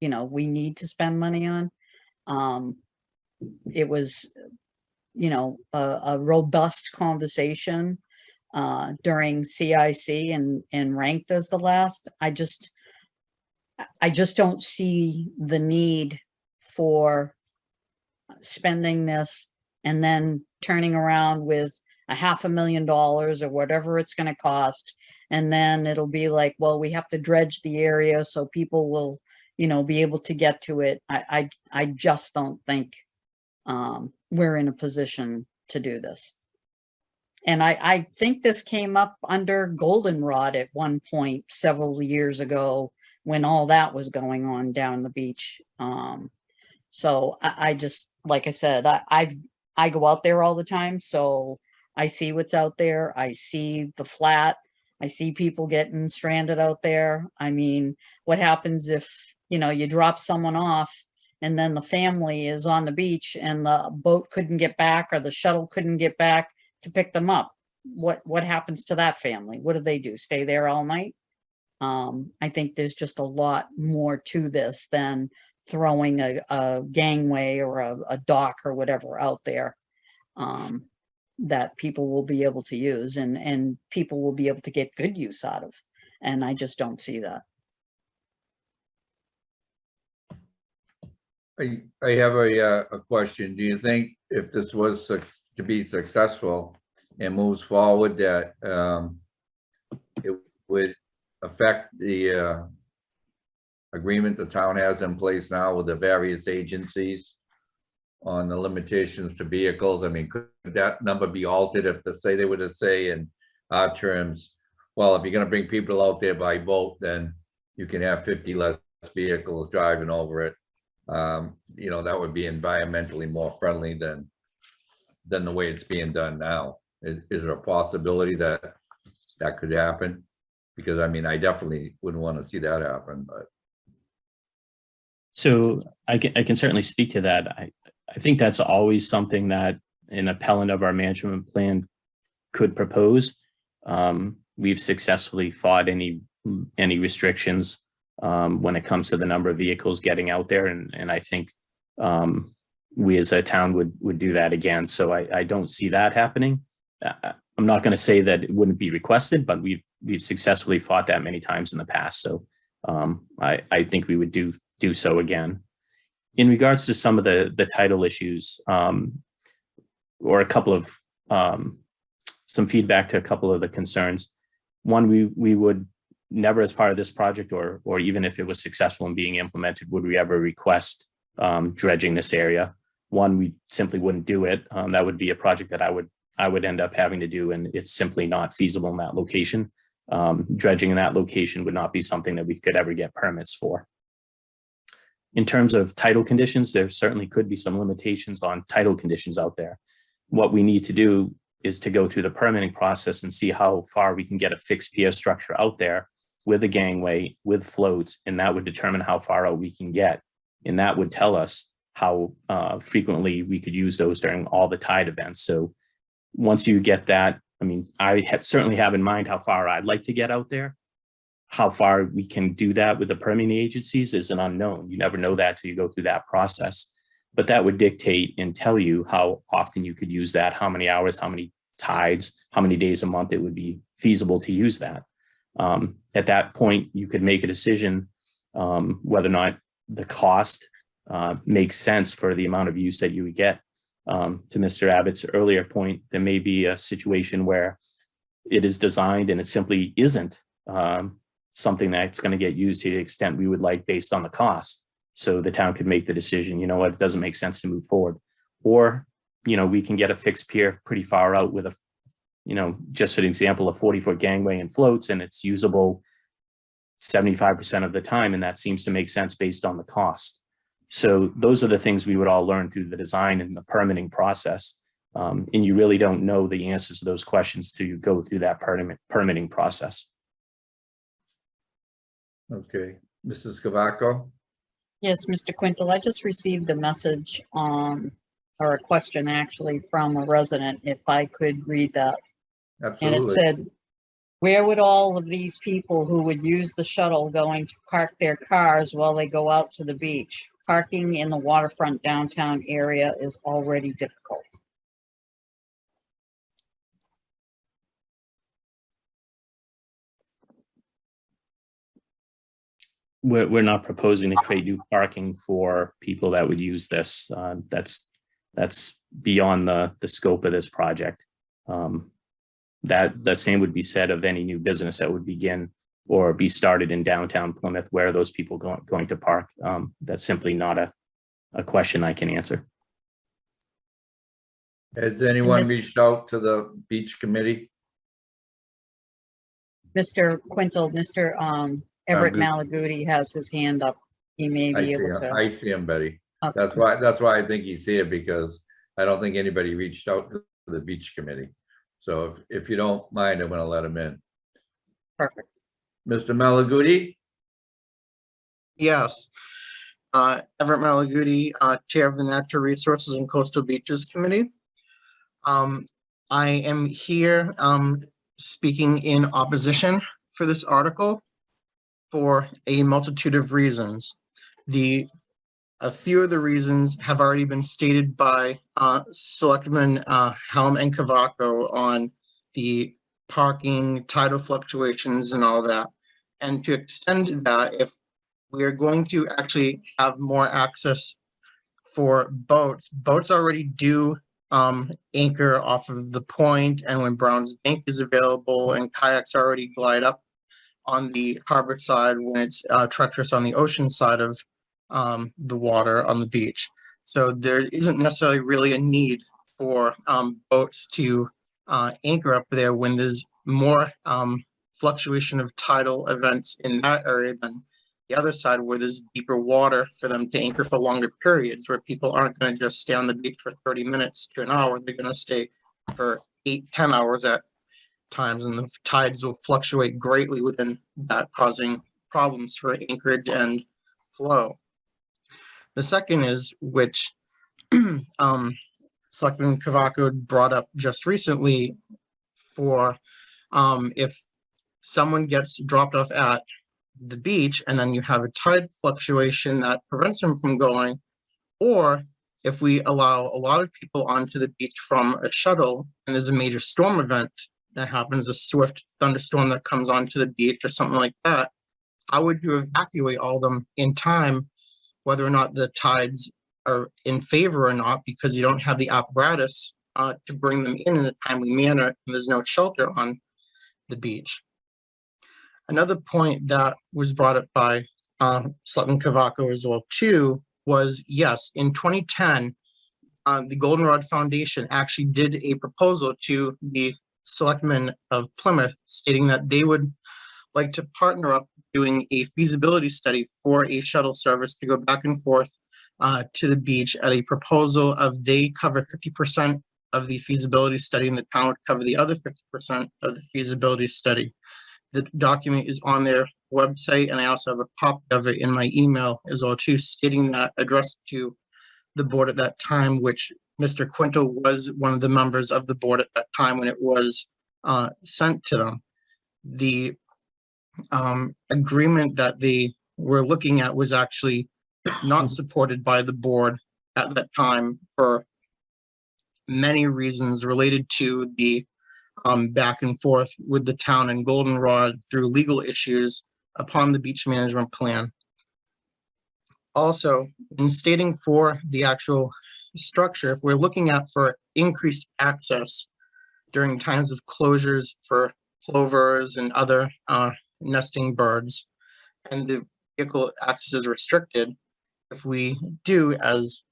we need to spend money on. It was, a robust conversation during CIC and ranked as the last. I just don't see the need for spending this and then turning around with $500,000 or whatever it's going to cost. And then it'll be like, well, we have to dredge the area so people will, be able to get to it. I just don't think we're in a position to do this. And I think this came up under goldenrod at one point several years ago when all that was going on down the beach. So I just, like I said, I go out there all the time, so I see what's out there. I see the flat. I see people getting stranded out there. I mean, what happens if, you drop someone off and then the family is on the beach and the boat couldn't get back or the shuttle couldn't get back to pick them up? What happens to that family? What do they do? Stay there all night? I think there's just a lot more to this than throwing a gangway or a dock or whatever out there that people will be able to use and people will be able to get good use out of. And I just don't see that. I have a question. Do you think if this was to be successful and moves forward, that it would affect the agreement the town has in place now with the various agencies on the limitations to vehicles? I mean, could that number be altered if they were to say in our terms, well, if you're going to bring people out there by boat, then you can have 50 less vehicles driving over it. That would be environmentally more friendly than the way it's being done now. Is there a possibility that could happen? Because I mean, I definitely wouldn't want to see that happen, but. So I can certainly speak to that. I think that's always something that an appellant of our management plan could propose. We've successfully fought any restrictions when it comes to the number of vehicles getting out there. And I think we as a town would do that again. So I don't see that happening. I'm not going to say that it wouldn't be requested, but we've successfully fought that many times in the past. So I think we would do so again. In regards to some of the title issues, or a couple of some feedback to a couple of the concerns. One, we would never, as part of this project, or even if it was successful in being implemented, would we ever request dredging this area. One, we simply wouldn't do it. That would be a project that I would end up having to do, and it's simply not feasible in that location. Dredging in that location would not be something that we could ever get permits for. In terms of title conditions, there certainly could be some limitations on title conditions out there. What we need to do is to go through the permitting process and see how far we can get a fixed pier structure out there with a gangway, with floats, and that would determine how far out we can get. And that would tell us how frequently we could use those during all the tide events. So once you get that, I mean, I certainly have in mind how far I'd like to get out there. How far we can do that with the permitting agencies is an unknown. You never know that till you go through that process. But that would dictate and tell you how often you could use that, how many hours, how many tides, how many days a month it would be feasible to use that. At that point, you could make a decision whether or not the cost makes sense for the amount of use that you would get. To Mr. Abbott's earlier point, there may be a situation where it is designed and it simply isn't something that's going to get used to the extent we would like based on the cost. So the town could make the decision, you know what, it doesn't make sense to move forward. Or, we can get a fixed pier pretty far out with just for an example, a 40-foot gangway and floats, and it's usable 75% of the time. And that seems to make sense based on the cost. So those are the things we would all learn through the design and the permitting process. And you really don't know the answers to those questions till you go through that permitting process. Okay, Mrs. Cavaco? Yes, Mr. Quintal, I just received a message on or a question actually from a resident, if I could read that. And it Absolutely. said, where would all of these people who would use the shuttle going to park their cars while they go out to the beach? Parking in the waterfront downtown area is already difficult. We're not proposing to create new parking for people that would use this. That's beyond the scope of this project. That same would be said of any new business that would begin or be started in downtown Plymouth. Where are those people going to park? That's simply not a question I can answer. Has anyone Miss- reached out to the beach committee? Mr. Quintel, Mr. Everett good. Malaguti has his hand up. He may I be see able him, to. I see him, Betty. Okay. That's why I think he's here, because I don't think anybody reached out to the beach committee. So if you don't mind, I'm gonna let him in. Perfect. Mr. Malaguti? Yes. Everett Malaguti, Chair of the Natural Resources and Coastal Beaches Committee. I am here speaking in opposition for this article for a multitude of reasons. A few of the reasons have already been stated by Selectmen Helm and Cavaco on the parking, tidal fluctuations and all that. And to extend that, if we are going to actually have more access for boats, boats already do anchor off of the point, and when Brown's Bank is available, and kayaks already glide up on the harbor side when it's treacherous on the ocean side of the water on the beach. So there isn't necessarily really a need for boats to anchor up there when there's more fluctuation of tidal events in that area than the other side, where there's deeper water for them to anchor for longer periods, where people aren't going to just stay on the beach for 30 minutes to an hour. They're going to stay for 8-10 hours at times, and the tides will fluctuate greatly within that, causing problems for anchorage and flow. The second is, which Selectman Cavaco brought up just recently, for if someone gets dropped off at the beach and then you have a tide fluctuation that prevents them from going, or if we allow a lot of people onto the beach from a shuttle and there's a major storm event that happens, a swift thunderstorm that comes onto the beach or something like that, how would you evacuate all of them in time, whether or not the tides are in favor or not, because you don't have the apparatus to bring them in a timely manner, and there's no shelter on the beach. Another point that was brought up by Selectman Cavaco as well too was, yes, in 2010, the Goldenrod Foundation actually did a proposal to the Selectmen of Plymouth stating that they would like to partner up doing a feasibility study for a shuttle service to go back and forth to the beach at a proposal of they cover 50% of the feasibility study and the town would cover the other 50% of the feasibility study. The document is on their website, and I also have a copy of it in my email as well too, stating that, addressed to the board at that time, which Mr. Quinto was one of the members of the board at that time when it was sent to them. The agreement that they were looking at was actually not supported by the board at that time for many reasons related to the back and forth with the town and Goldenrod through legal issues upon the beach management plan. Also, in stating for the actual structure, if we're looking at for increased access during times of closures for plovers and other nesting birds, and the vehicle access is restricted, if we do, as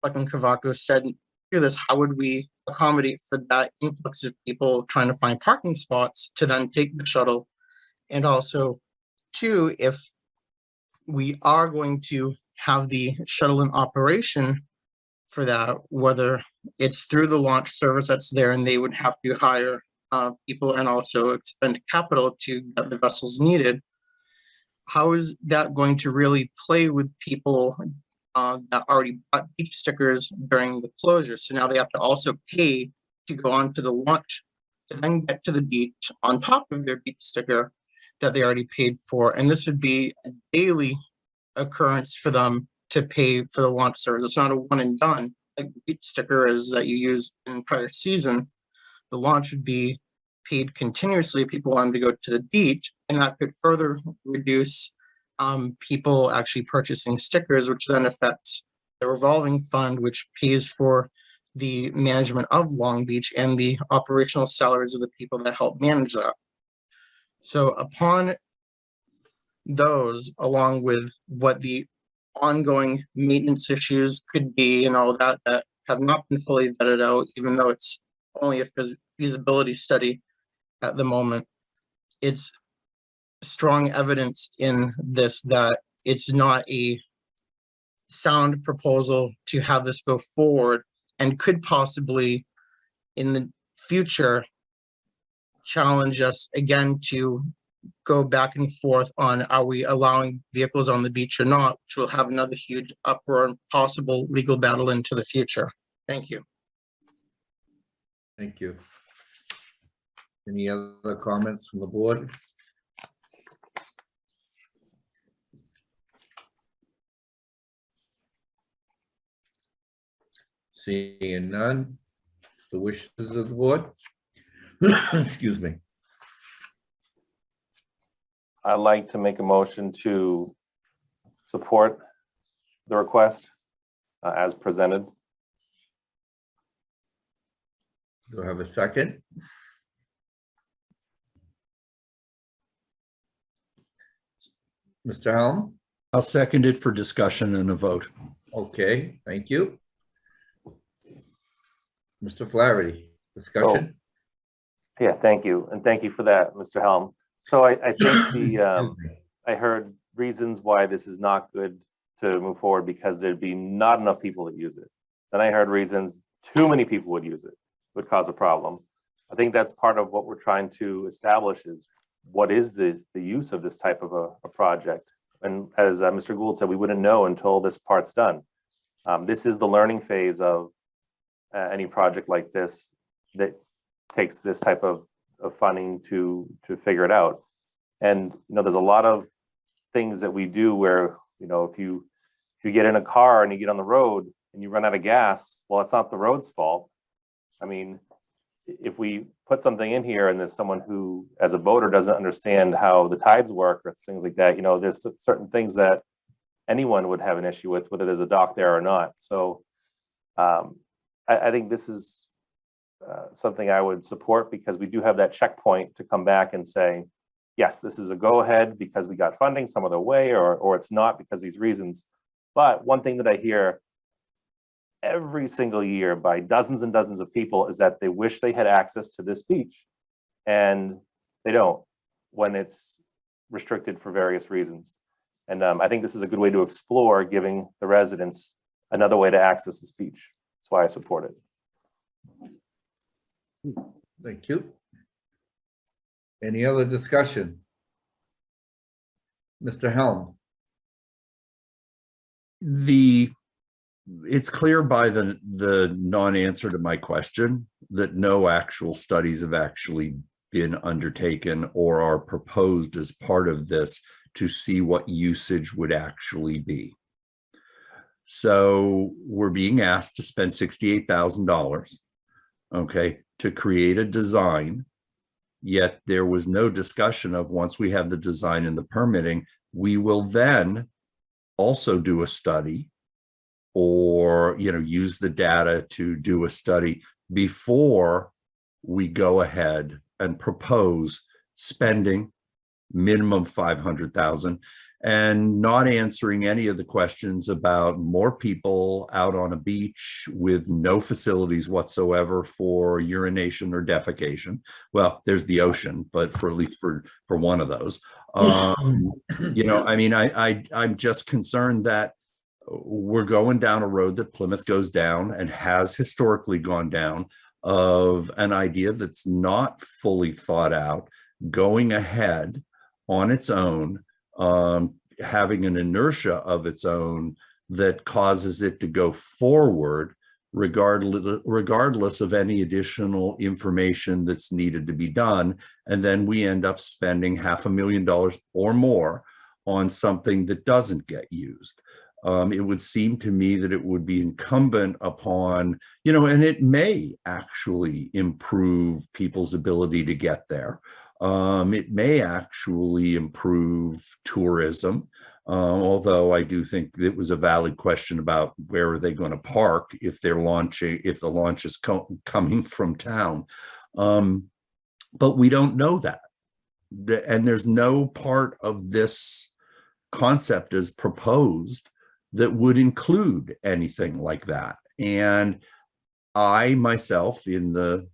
Selectman Cavaco said, do this, how would we accommodate for that influx of people trying to find parking spots to then take the shuttle? And also, two, if we are going to have the shuttle in operation for that, whether it's through the launch service that's there and they would have to hire people and also expend capital to get the vessels needed, how is that going to really play with people that already bought beach stickers during the closure. So now they have to also pay to go on to the launch to then get to the beach on top of their beach sticker that they already paid for. And this would be a daily occurrence for them to pay for the launch service. It's not a one and done like the beach sticker is that you use in prior season. The launch would be paid continuously. People wanted to go to the beach, and that could further reduce people actually purchasing stickers, which then affects the revolving fund, which pays for the management of Long Beach and the operational salaries of the people that help manage that. So upon those, along with what the ongoing maintenance issues could be and all that, that have not been fully vetted out, even though it's only a feasibility study at the moment, it's strong evidence in this that it's not a sound proposal to have this go forward, and could possibly in the future challenge us again to go back and forth on, are we allowing vehicles on the beach or not, which will have another huge uproar and possible legal battle into the future. Thank you. Thank you. Any other comments from the board? Seeing none, the wishes of the board. Excuse me. I'd like to make a motion to support the request as presented. Do I have a second? Mr. Helm? I'll second it for discussion and a vote. Okay, thank you. Mr. Flaherty, discussion? Yeah, thank you. And thank you for that, Mr. Helm. So I think the, I heard reasons why this is not good to move forward because there'd be not enough people that use it. Then I heard reasons too many people would use it, would cause a problem. I think that's part of what we're trying to establish is what is the use of this type of a project. And as Mr. Gould said, we wouldn't know until this part's done. This is the learning phase of any project like this that takes this type of funding to figure it out. And there's a lot of things that we do where if you get in a car and you get on the road and you run out of gas, well, it's not the road's fault. I mean, if we put something in here and there's someone who, as a boater, doesn't understand how the tides work or things like that, there's certain things that anyone would have an issue with, whether there's a dock there or not. So I think this is something I would support because we do have that checkpoint to come back and say, yes, this is a go-ahead because we got funding some other way, or it's not because of these reasons. But one thing that I hear every single year by dozens and dozens of people is that they wish they had access to this beach, and they don't when it's restricted for various reasons. And I think this is a good way to explore giving the residents another way to access this beach. That's why I support it. Thank you. Any other discussion? Mr. Helm? It's clear by the non-answer to my question that no actual studies have actually been undertaken or are proposed as part of this to see what usage would actually be. So we're being asked to spend $68,000, okay, to create a design, yet there was no discussion of once we have the design and the permitting, we will then also do a study or use the data to do a study before we go ahead and propose spending minimum 500,000 and not answering any of the questions about more people out on a beach with no facilities whatsoever for urination or defecation. Well, there's the ocean, but for at least for one of those, I mean, I'm just concerned that we're going down a road that Plymouth goes down and has historically gone down of an idea that's not fully thought out, going ahead on its own, having an inertia of its own that causes it to go forward regardless of any additional information that's needed to be done. And then we end up spending $500,000 or more on something that doesn't get used. It would seem to me that it would be incumbent upon, and it may actually improve people's ability to get there. It may actually improve tourism. Although I do think it was a valid question about where are they going to park if the launch is coming from town. But we don't know that. And there's no part of this concept as proposed that would include anything like that. And I myself, in the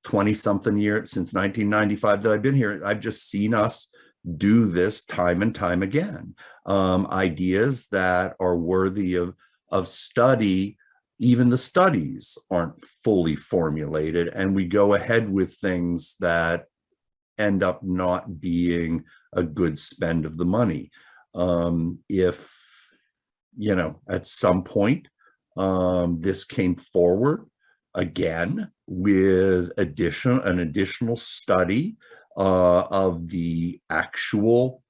20-something years since 1995 that I've been here, I've just seen us do this time and time again. Ideas that are worthy of study, even the studies aren't fully formulated, and we go ahead with things that end up not being a good spend of the money. If, at some point, this came forward again with an additional study of the actual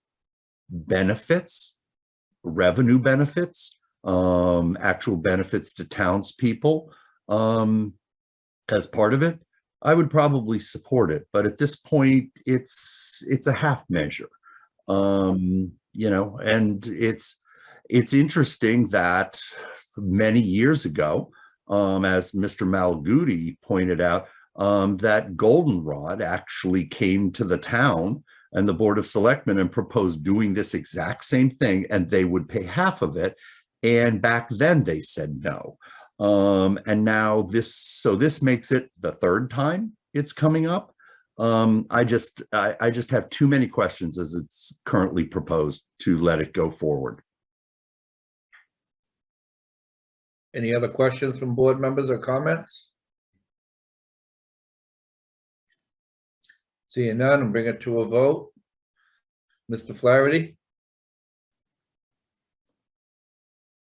benefits, revenue benefits, actual benefits to townspeople as part of it, I would probably support it. But at this point, it's a half measure, and it's interesting that many years ago, as Mr. Malaguti pointed out, that goldenrod actually came to the town and the Board of Selectmen and proposed doing this exact same thing, and they would pay half of it. And back then they said no. And now this makes it the third time it's coming up. I just have too many questions as it's currently proposed to let it go forward. Any other questions from board members or comments? Seeing none, and bring it to a vote. Mr. Flaherty,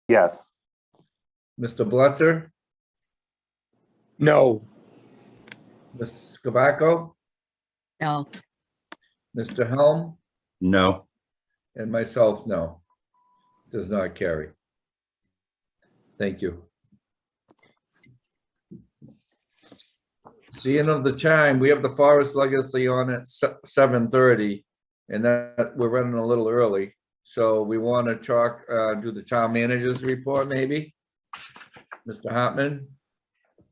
Yes. Mr. Blutzer, No. Ms. Scavaco, No, Mr. Helm, No. and myself, no. Does not carry. Thank you. Seeing of the time, we have the Forest Legacy on at 7:30, and that we're running a little early. So we want to talk, do the town manager's report, maybe? Mr. Hartman?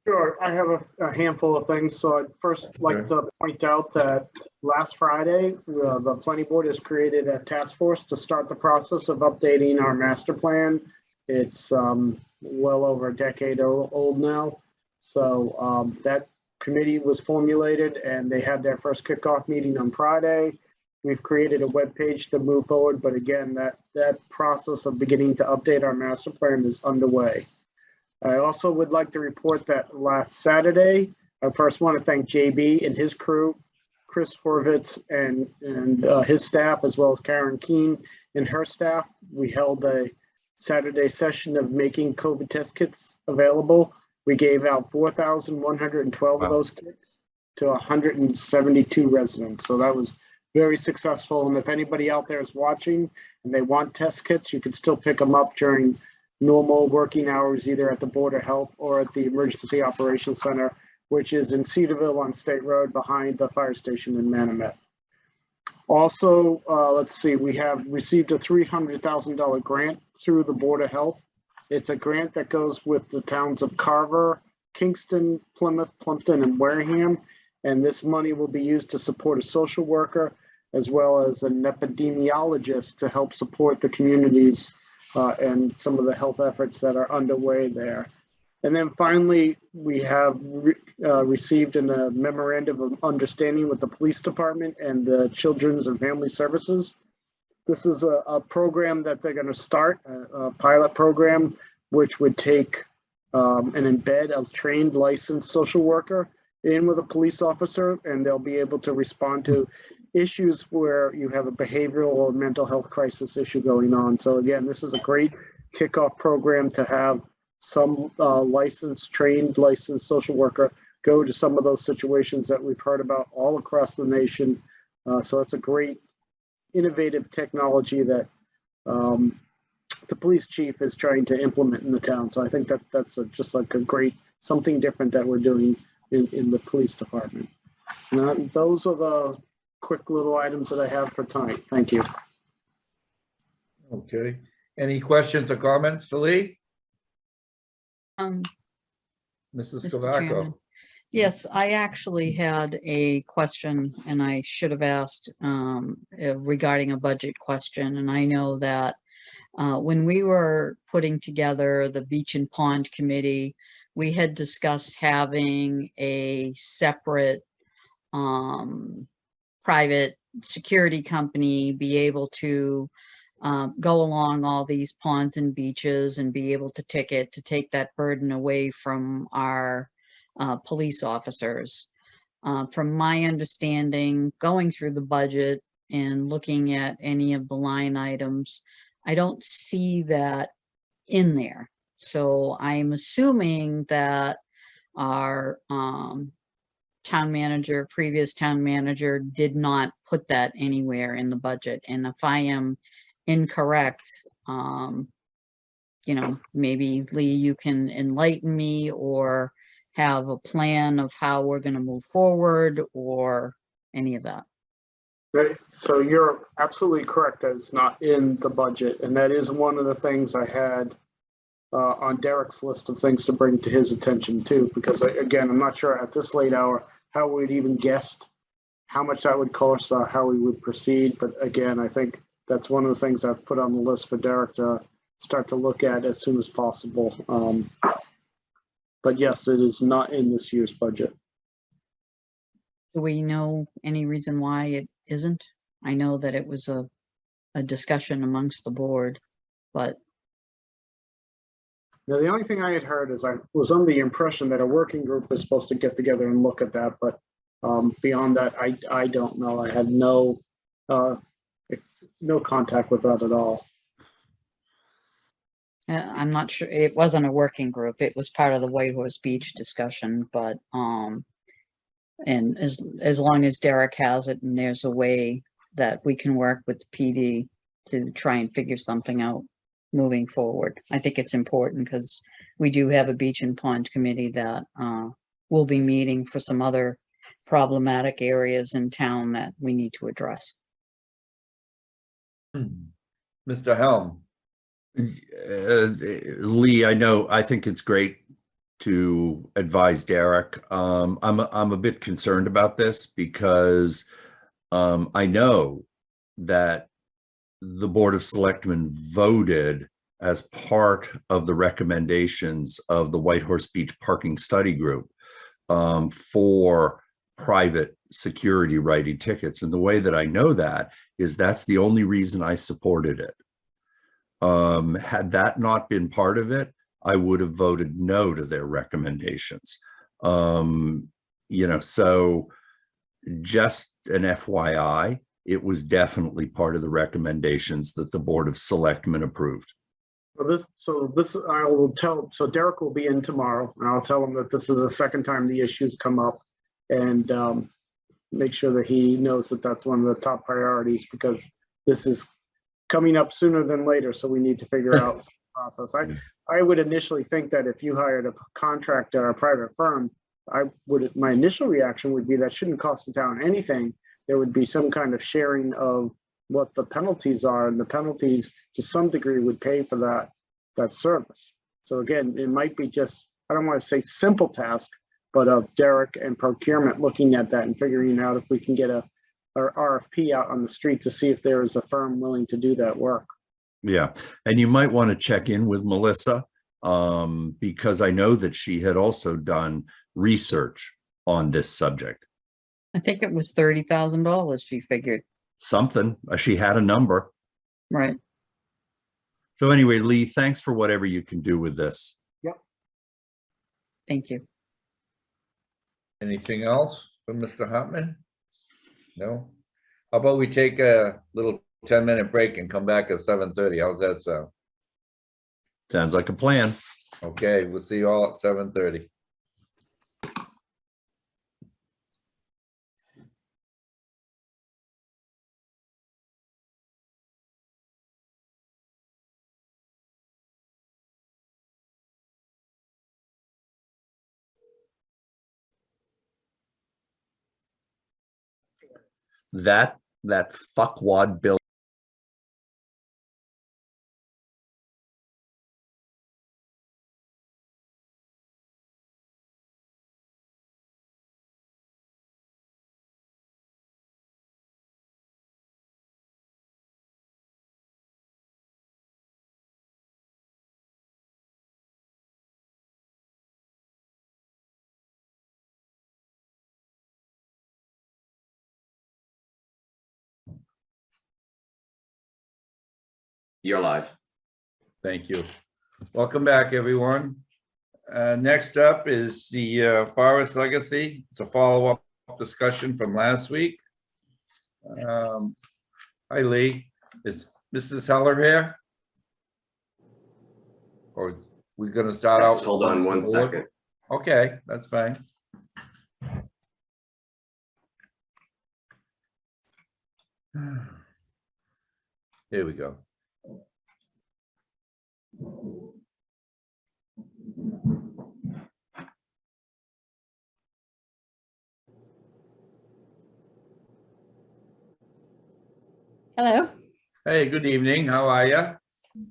Sure, I have a handful of things. So I'd first like to point out that last Friday, the planning board has created a task force to start the process of updating our master plan. It's well over a decade old now. So that committee was formulated and they had their first kickoff meeting on Friday. We've created a web page to move forward, but again, that process of beginning to update our master plan is underway. I also would like to report that last Saturday, I first want to thank JB and his crew, Chris Horvitz and his staff, as well as Karen Keene and her staff. We held a Saturday session of making COVID test kits available. We gave out 4,112 of those kits to 172 residents. So that was very successful. And if anybody out there is watching and they want test kits, you can still pick them up during normal working hours, either at the Board of Health or at the Emergency Operations Center, which is in Cedarville on State Road behind the fire station in Manomet. Also, let's see, we have received a $300,000 grant through the Board of Health. It's a grant that goes with the towns of Carver, Kingston, Plymouth, Plumpton, and Wareham. And this money will be used to support a social worker as well as an epidemiologist to help support the communities and some of the health efforts that are underway there. And then finally, we have received a memorandum of understanding with the police department and the Children's and Family Services. This is a program that they're going to start, a pilot program, which would take and embed a trained licensed social worker in with a police officer, and they'll be able to respond to issues where you have a behavioral or mental health crisis issue going on. So again, this is a great kickoff program to have some trained licensed social worker go to some of those situations that we've heard about all across the nation. So it's a great innovative technology that the police chief is trying to implement in the town. So I think that that's just like a great, something different that we're doing in the police department. And those are the quick little items that I have for tonight. Thank you. Okay. Any questions or comments for Lee? Mr. Mrs. Chairman. Cavaco? Yes, I actually had a question and I should have asked regarding a budget question. And I know that when we were putting together the Beach and Pond Committee, we had discussed having a separate private security company be able to go along all these ponds and beaches and be able to ticket, to take that burden away from our police officers. From my understanding, going through the budget and looking at any of the line items, I don't see that in there. So I'm assuming that our previous town manager did not put that anywhere in the budget. And if I am incorrect, maybe Lee, you can enlighten me or have a plan of how we're going to move forward or any of that. Right. So you're absolutely correct that it's not in the budget. And that is one of the things I had on Derek's list of things to bring to his attention too, because again, I'm not sure at this late hour how we'd even guessed how much that would cost or how we would proceed. But again, I think that's one of the things I've put on the list for Derek to start to look at as soon as possible. But yes, it is not in this year's budget. Do we know any reason why it isn't? I know that it was a discussion amongst the board, but. Now, the only thing I had heard is I was under the impression that a working group was supposed to get together and look at that, but beyond that, I don't know. I had no contact with that at all. I'm not sure. It wasn't a working group. It was part of the White Horse Beach discussion, but and as long as Derek has it and there's a way that we can work with the PD to try and figure something out moving forward. I think it's important because we do have a Beach and Pond Committee that will be meeting for some other problematic areas in town that we need to address. Mr. Helm. Lee, I think it's great to advise Derek. I'm a bit concerned about this because I know that the Board of Selectmen voted as part of the recommendations of the White Horse Beach Parking Study Group for private security writing tickets. And the way that I know that is that's the only reason I supported it. Had that not been part of it, I would have voted no to their recommendations. So just an FYI, it was definitely part of the recommendations that the Board of Selectmen approved. So I will tell, so Derek will be in tomorrow and I'll tell him that this is the second time the issues come up and make sure that he knows that that's one of the top priorities because this is coming up sooner than later. So we need to figure out the process. I would initially think that if you hired a contractor or a private firm, my initial reaction would be that shouldn't cost the town anything. There would be some kind of sharing of what the penalties are, and the penalties to some degree would pay for that service. So again, it might be just, I don't want to say simple task, but of Derek and procurement looking at that and figuring out if we can get a RFP out on the street to see if there is a firm willing to do that work. Yeah, and you might want to check in with Melissa because I know that she had also done research on this subject. I think it was $30,000 she figured. Something, she had a number. Right. So anyway, Lee, thanks for whatever you can do with this. Yep. Thank you. Anything else from Mr. Hartman? No? How about we take a little 10-minute break and come back at 7:30? How's that sound? Sounds like a plan. Okay, we'll see you all at 7:30. That fuckwad Bill. You're live. Thank you. Welcome back, everyone. Next up is the Forest Legacy. It's a follow-up discussion from last week. Hi, Lee. Is Mrs. Heller here? Or we're gonna start Yes, out? hold on one second. Okay, that's fine. Here we go. Hello. Hey, good evening. How are you?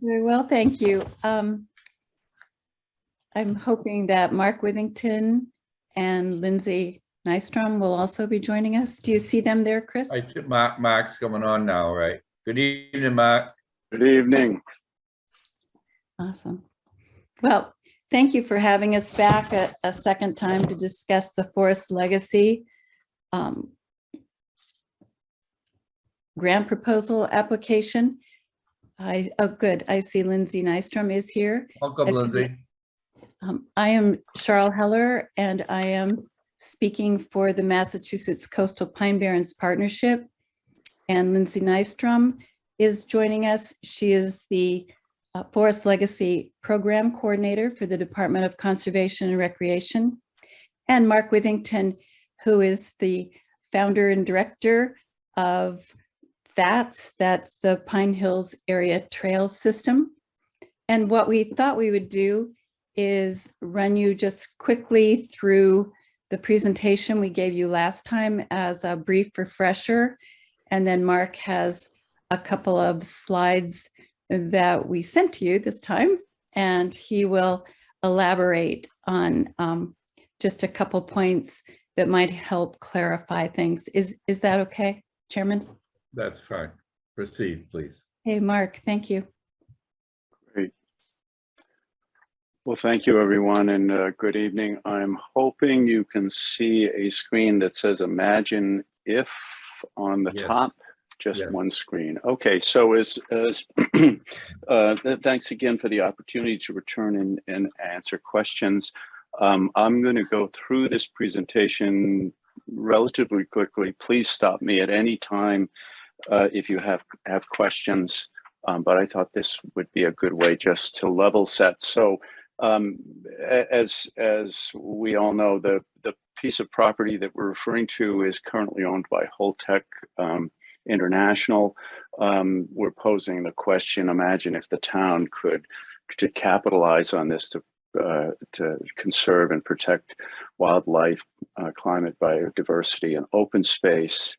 Very well, thank you. I'm hoping that Mark Withington and Lindsay Nystrom will also be joining us. Do you see them there, Chris? I think Mark's coming on now, right? Good evening, Mark. Good evening. Awesome. Well, thank you for having us back a second time to discuss the Forest Legacy grant proposal application. Oh, good. I see Lindsay Nystrom is here. Welcome, Lindsay. I am Cheryl Heller, and I am speaking for the Massachusetts Coastal Pine Barrens Partnership. And Lindsay Nystrom is joining us. She is the Forest Legacy Program Coordinator for the Department of Conservation and Recreation. And Mark Withington, who is the founder and director of that's the Pine Hills Area Trails System. And what we thought we would do is run you just quickly through the presentation we gave you last time as a brief refresher. And then Mark has a couple of slides that we sent to you this time, and he will elaborate on just a couple points that might help clarify things. Is that okay, Chairman? That's fine. Proceed, please. Hey, Mark, thank you. Great. Well, thank you, everyone, and good evening. I'm hoping you can see a screen that says Imagine If on the top. Just one screen. Okay, so thanks again for the opportunity to return and answer questions. I'm going to go through this presentation relatively quickly. Please stop me at any time if you have questions, but I thought this would be a good way just to level set. So as we all know, the piece of property that we're referring to is currently owned by Holtec International. We're posing the question, imagine if the town could capitalize on this to conserve and protect wildlife, climate, biodiversity, and open space,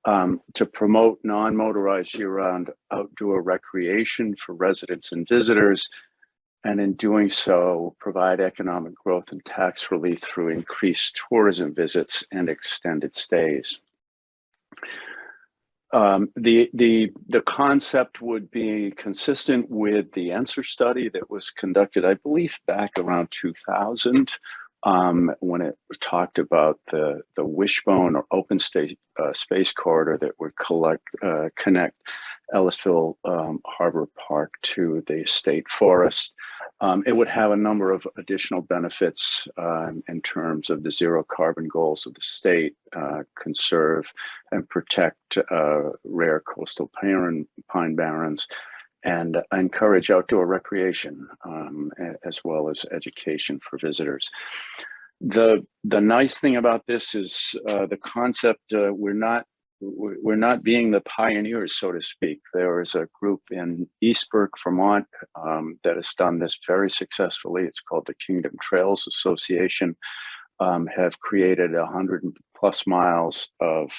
to promote non-motorized year-round outdoor recreation for residents and visitors, and in doing so, provide economic growth and tax relief through increased tourism visits and extended stays. The concept would be consistent with the answer study that was conducted, I believe, back around 2000, when it talked about the wishbone or open space corridor that would connect Ellisville Harbor Park to the state forest. It would have a number of additional benefits in terms of the zero carbon goals of the state, conserve and protect rare coastal pine barrens, and encourage outdoor recreation as well as education for visitors. The nice thing about this is the concept. We're not being the pioneers, so to speak. There is a group in East Burke, Vermont, that has done this very successfully. It's called the Kingdom Trails Association. Have created 100+ miles of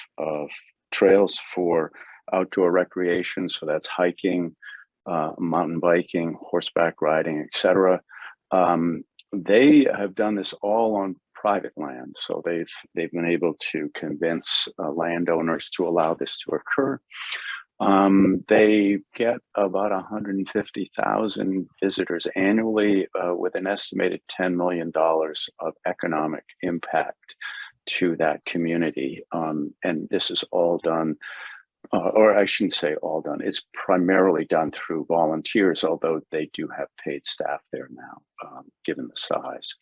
trails for outdoor recreation. So that's hiking, mountain biking, horseback riding, etc. They have done this all on private land. So they've been able to convince landowners to allow this to occur. They get about 150,000 visitors annually with an estimated $10 million of economic impact to that community. And this is all done, or I shouldn't say all done, it's primarily done through volunteers, although they do have paid staff there now, given the size.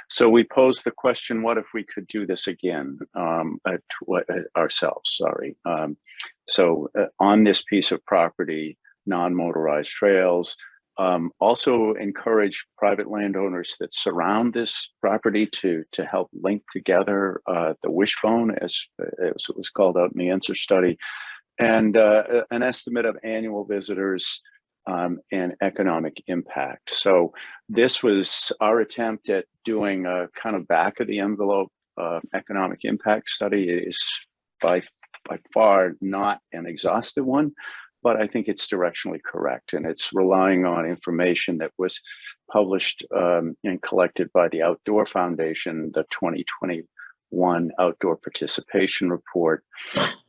So we posed the question, what if we could do this again ourselves, sorry. So on this piece of property, non-motorized trails, also encourage private landowners that surround this property to help link together the wishbone, as it was called out in the answer study, and an estimate of annual visitors and economic impact. So this was our attempt at doing a kind of back of the envelope economic impact study. It is by far not an exhaustive one, but I think it's directionally correct. And it's relying on information that was published and collected by the Outdoor Foundation, the 2021 Outdoor Participation Report.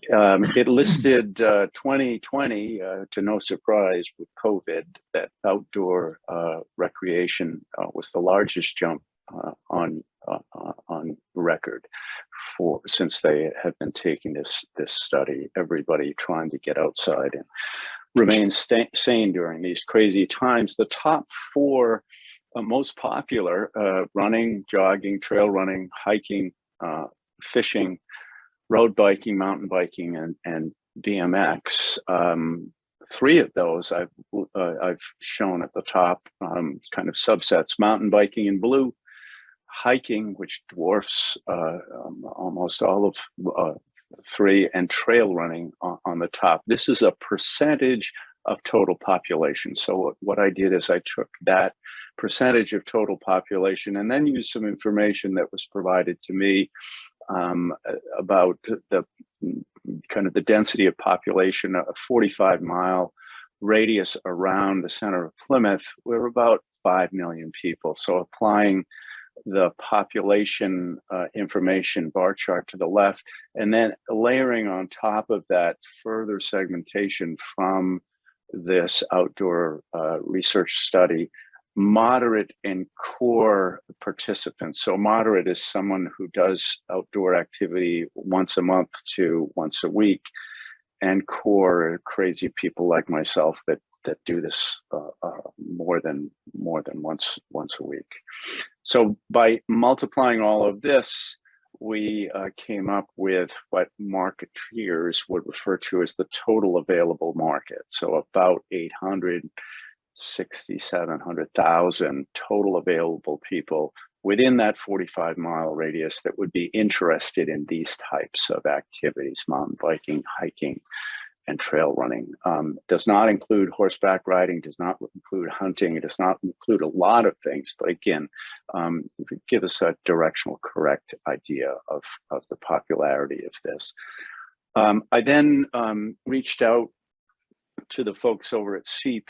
It listed 2020, to no surprise with COVID, that outdoor recreation was the largest jump on record since they have been taking this study. Everybody trying to get outside and remain sane during these crazy times. The top four most popular: running, jogging, trail running, hiking, fishing, road biking, mountain biking, and BMX. Three of those I've shown at the top, kind of subsets: mountain biking in blue, hiking, which dwarfs almost all of three, and trail running on the top. This is a percentage of total population. So what I did is I took that percentage of total population and then used some information that was provided to me about the kind of the density of population, a 45-mile radius around the center of Plymouth. We're about 5 million people. So applying the population information bar chart to the left, and then layering on top of that further segmentation from this outdoor research study, moderate and core participants. So moderate is someone who does outdoor activity once a month to once a week, and core, crazy people like myself that do this more than once a week. So by multiplying all of this, we came up with what marketeers would refer to as the total available market. So about 700,000 total available people within that 45-mile radius that would be interested in these types of activities: mountain biking, hiking, and trail running. Does not include horseback riding, does not include hunting, it does not include a lot of things, but again, give us a directional correct idea of the popularity of this. I then reached out to the folks over at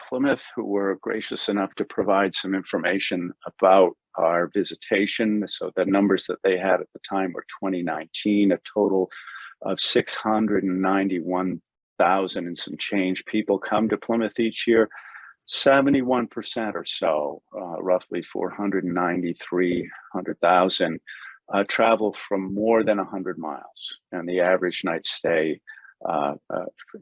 Plymouth, who were gracious enough to provide some information about our visitation. So the numbers that they had at the time were 2019, a total of 691,000 and some change people come to Plymouth each year. 71% or so, roughly 493,000, travel from more than 100 miles. And the average night stay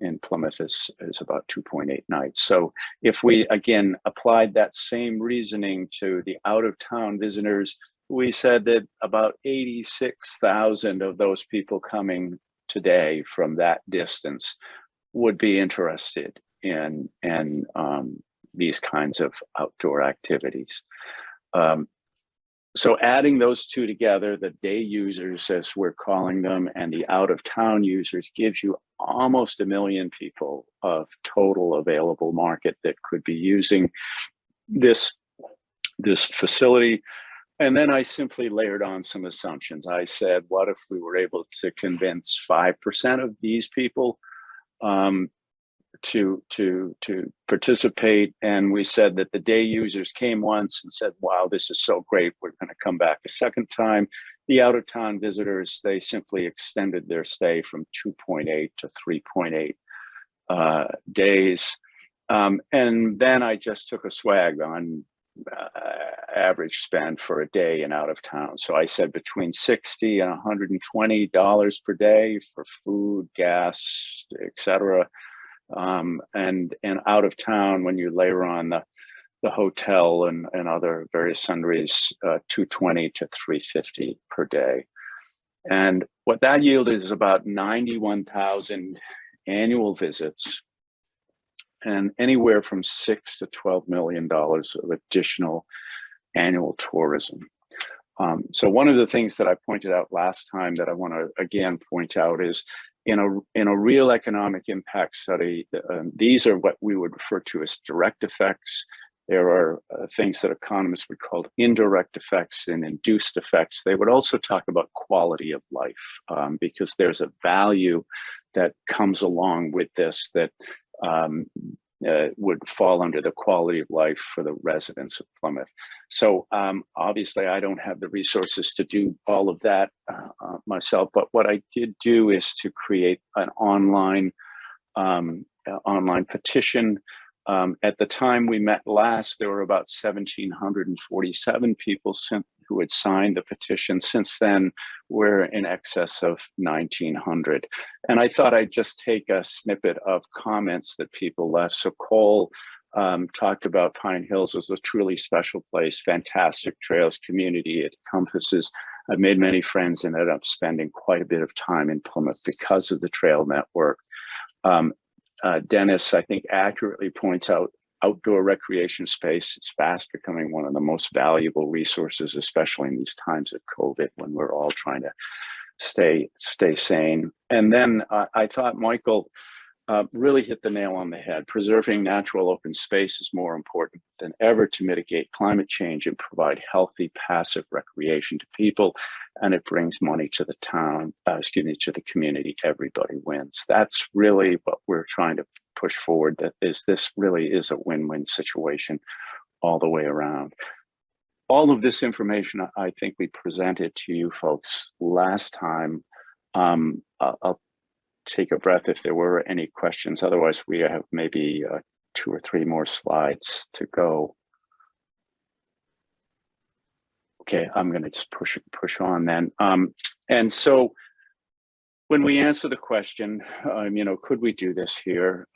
in Plymouth is about 2.8 nights. So if we, again, applied that same reasoning to the out-of-town visitors, we said that about 86,000 of those people coming today from that distance would be interested in these kinds of outdoor activities. So adding those two together, the day users, as we're calling them, and the out-of-town users, gives you almost 1 million people of total available market that could be using this facility. And then I simply layered on some assumptions. I said, what if we were able to convince 5% of these people to participate? And we said that the day users came once and said, wow, this is so great, we're going to come back a second time. The out-of-town visitors, they simply extended their stay from 2.8 to 3.8 days. And then I just took a swag on average spend for a day in out of town. So I said between $60 and $120 per day for food, gas, etc. And out of town, when you layer on the hotel and other various sundries, $220 to $350 per day. And what that yielded is about 91,000 annual visits and anywhere from $6 to $12 million of additional annual tourism. So one of the things that I pointed out last time that I want to again point out is in a real economic impact study, these are what we would refer to as direct effects. There are things that economists would call indirect effects and induced effects. They would also talk about quality of life because there's a value that comes along with this that would fall under the quality of life for the residents of Plymouth. So obviously I don't have the resources to do all of that myself, but what I did do is to create an online petition. At the time we met last, there were about 1,747 people who had signed the petition. Since then, we're in excess of 1,900. And I thought I'd just take a snippet of comments that people left. So Cole talked about Pine Hills as a truly special place, fantastic trails community. It encompasses, I've made many friends and ended up spending quite a bit of time in Plymouth because of the trail network. Dennis, I think, accurately points out outdoor recreation space. It's fast becoming one of the most valuable resources, especially in these times of COVID when we're all trying to stay sane. And then I thought Michael really hit the nail on the head. Preserving natural open space is more important than ever to mitigate climate change and provide healthy passive recreation to people. And it brings money to the town, to the community. Everybody wins. That's really what we're trying to push forward. That is, this really is a win-win situation all the way around. All of this information, I think we presented to you folks last time. I'll take a breath if there were any questions. Otherwise, we have maybe 2 or 3 more slides to go. Okay, I'm going to just push on then. And so when we answer the question, could we do this here?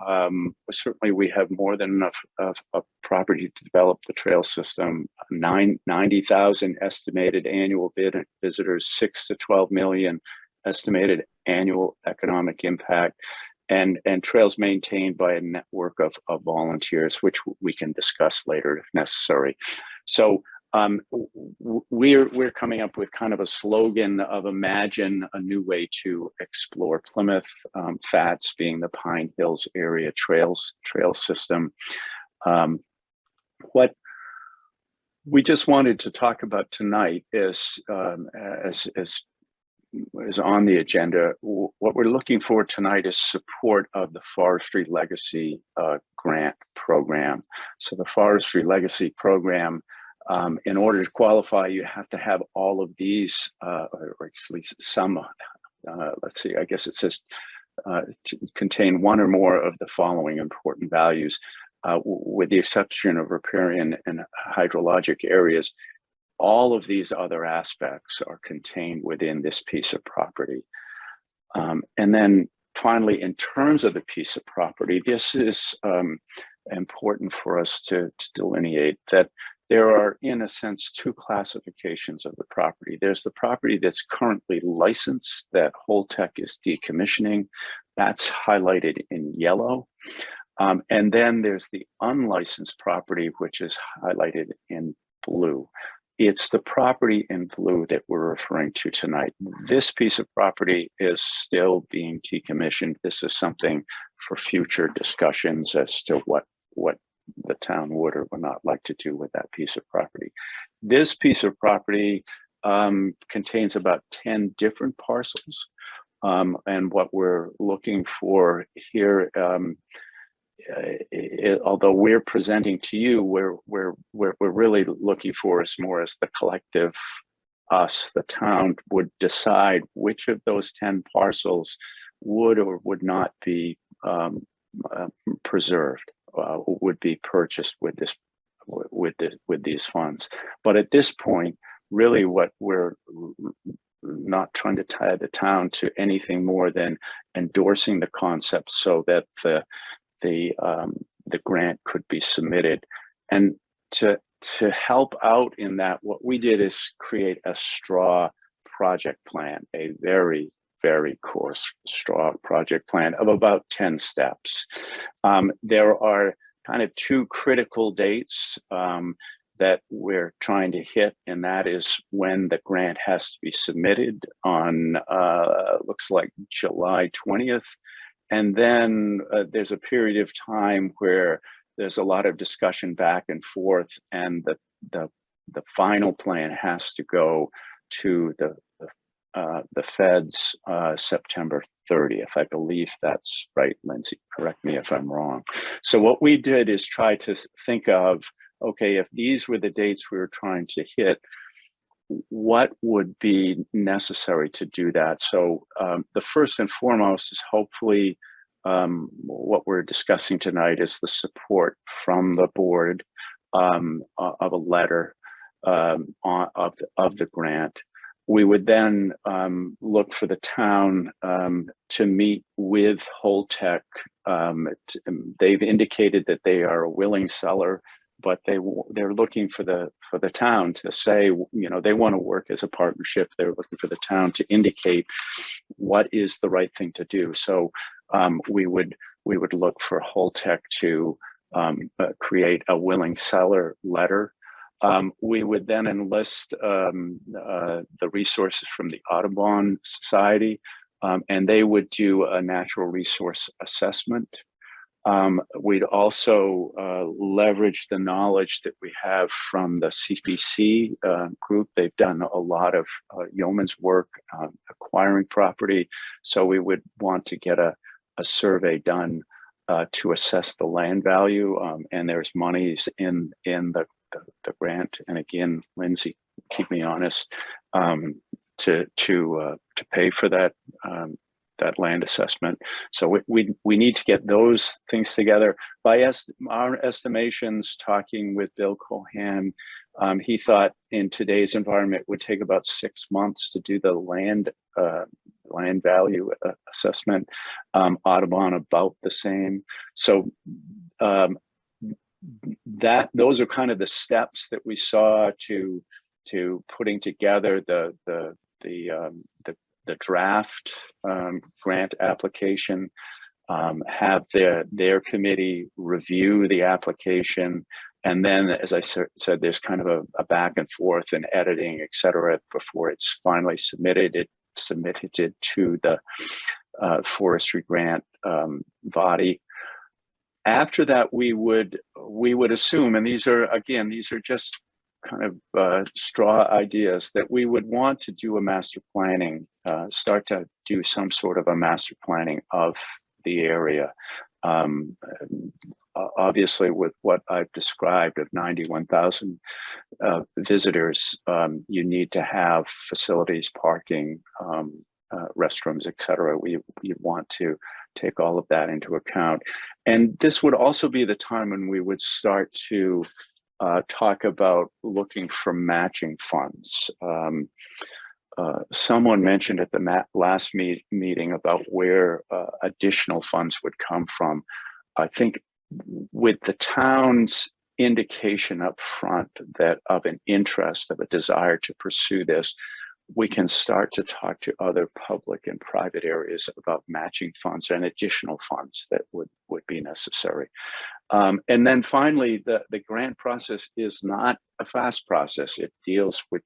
Certainly, we have more than enough of property to develop the trail system. 90,000 estimated annual visitors, 6 to 12 million estimated annual economic impact, and trails maintained by a network of volunteers, which we can discuss later if necessary. So we're coming up with kind of a slogan of imagine a new way to explore Plymouth, FATS being the Pine Hills Area Trail System. What we just wanted to talk about tonight is on the agenda. What we're looking for tonight is support of the Forestry Legacy Grant Program. So the Forestry Legacy Program, in order to qualify, you have to have all of these, or at least some, let's see, I guess it says to contain one or more of the following important values, with the exception of riparian and hydrologic areas. All of these other aspects are contained within this piece of property. And then finally, in terms of the piece of property, this is important for us to delineate that there are, in a sense, 2 classifications of the property. There's the property that's currently licensed that Holtec is decommissioning. That's highlighted in yellow. And then there's the unlicensed property, which is highlighted in blue. It's the property in blue that we're referring to tonight. This piece of property is still being decommissioned. This is something for future discussions as to what the town would or would not like to do with that piece of property. This piece of property contains about 10 different parcels. And what we're looking for here, although we're presenting to you, we're really looking for is more as the collective, us, the town, would decide which of those 10 parcels would or would not be preserved, would be purchased with this, with these funds. But at this point, really, what we're not trying to tie the town to anything more than endorsing the concept so that the grant could be submitted. And to help out in that, what we did is create a straw project plan, a very coarse straw project plan of about 10 steps. There are kind of 2 critical dates that we're trying to hit, and that is when the grant has to be submitted on, looks like July 20th. And then there's a period of time where there's a lot of discussion back and forth, and the final plan has to go to the feds September 30th. I believe that's right, Lindsay. Correct me if I'm wrong. So what we did is try to think of, okay, if these were the dates we were trying to hit, what would be necessary to do that? So the first and foremost is hopefully what we're discussing tonight is the support from the board of a letter of the grant. We would then look for the town to meet with Holtec. They've indicated that they are a willing seller, but they're looking for the town to say, you know, they want to work as a partnership. They're looking for the town to indicate what is the right thing to do. So we would look for Holtec to create a willing seller letter. We would then enlist the resources from the Audubon Society, and they would do a natural resource assessment. We'd also leverage the knowledge that we have from the CPC group. They've done a lot of yeoman's work acquiring property. So we would want to get a survey done to assess the land value. And there's monies in the grant. And again, Lindsay, keep me honest, to pay for that land assessment. So we need to get those things together. By our estimations, talking with Bill Cohan, he thought in today's environment it would take about 6 months to do the land value assessment. Audubon about the same. So those are kind of the steps that we saw to putting together the draft grant application, have their committee review the application, and then, as I said, there's kind of a back and forth and editing, et cetera, before it's finally submitted. It's submitted to the forestry grant body. After that, we would assume, and these are just kind of straw ideas, that we would want to do a master planning, start to do some sort of a master planning of the area. Obviously, with what I've described of 91,000 visitors, you need to have facilities, parking, restrooms, et cetera. You want to take all of that into account. And this would also be the time when we would start to talk about looking for matching funds. Someone mentioned at the last meeting about where additional funds would come from. I think with the town's indication up front that of an interest, of a desire to pursue this, we can start to talk to other public and private areas about matching funds and additional funds that would be necessary. And then finally, the grant process is not a fast process. It deals with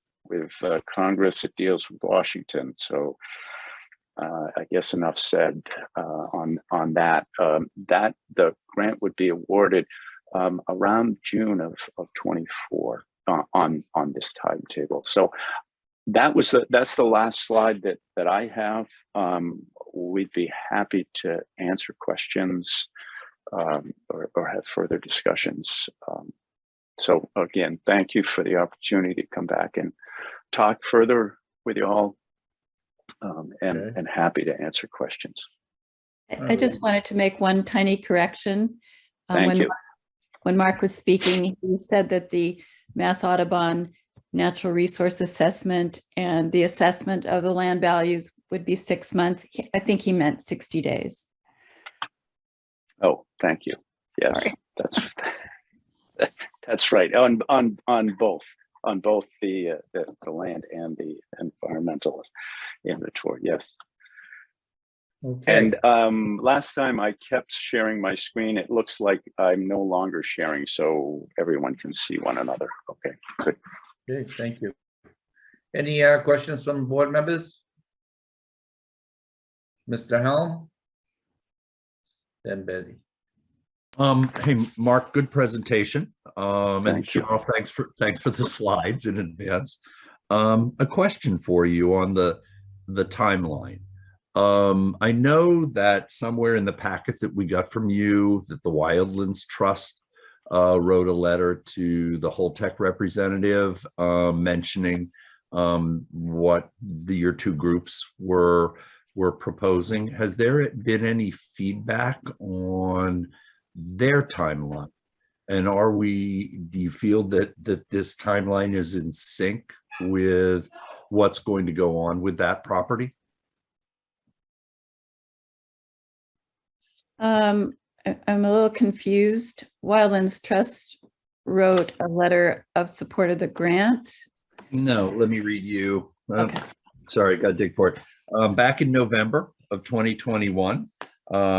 Congress, it deals with Washington. So I guess enough said on that. That the grant would be awarded around June of 24 on this timetable. So that's the last slide that I have. We'd be happy to answer questions or have further discussions. So again, thank you for the opportunity to come back and talk further with you all, and happy to answer questions. I just wanted to make one tiny correction. Thank you. When Mark was speaking, he said that the Mass Audubon natural resource assessment and the assessment of the land values would be 6 months. I think he meant 60 days. Oh, thank you. Yes, Sorry. that's right. On both the land and the environmental inventory. Yes. Okay. And last time I kept sharing my screen. It looks like I'm no longer sharing, so everyone can see one another. Okay, good. Okay, thank you. Any questions from board members? Mr. Helm? Then Betty. Hey, Mark, good presentation. And Thank you. Cheryl, thanks for the slides in advance. A question for you on the timeline. I know that somewhere in the packet that we got from you that the Wildlands Trust wrote a letter to the Holtec representative mentioning what your two groups were proposing. Has there been any feedback on their timeline? And do you feel that this timeline is in sync with what's going to go on with that property? I'm a little confused. Wildlands Trust wrote a letter of support of the grant. No, let me read you. Okay. Sorry, got to dig for it. Back in November of 2021,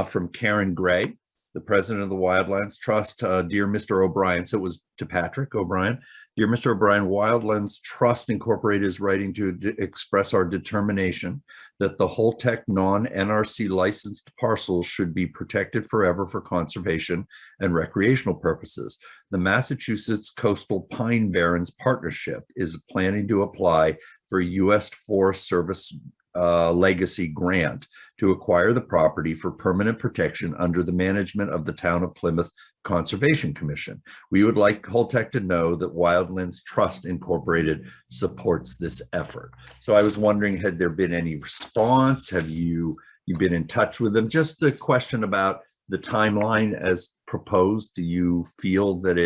from Karen Gray, the president of the Wildlands Trust, dear Mr. O'Brien. So it was to Patrick O'Brien. Dear Mr. O'Brien, Wildlands Trust Incorporated is writing to express our determination that the Holtec non-NRC licensed parcels should be protected forever for conservation and recreational purposes. The Massachusetts Coastal Pine Barrens Partnership is planning to apply for a U.S. Forest Service legacy grant to acquire the property for permanent protection under the management of the Town of Plymouth Conservation Commission. We would like Holtec to know that Wildlands Trust Incorporated supports this effort. So I was wondering, had there been any response? Have you been in touch with them? Just a question about the timeline as proposed. Do you feel that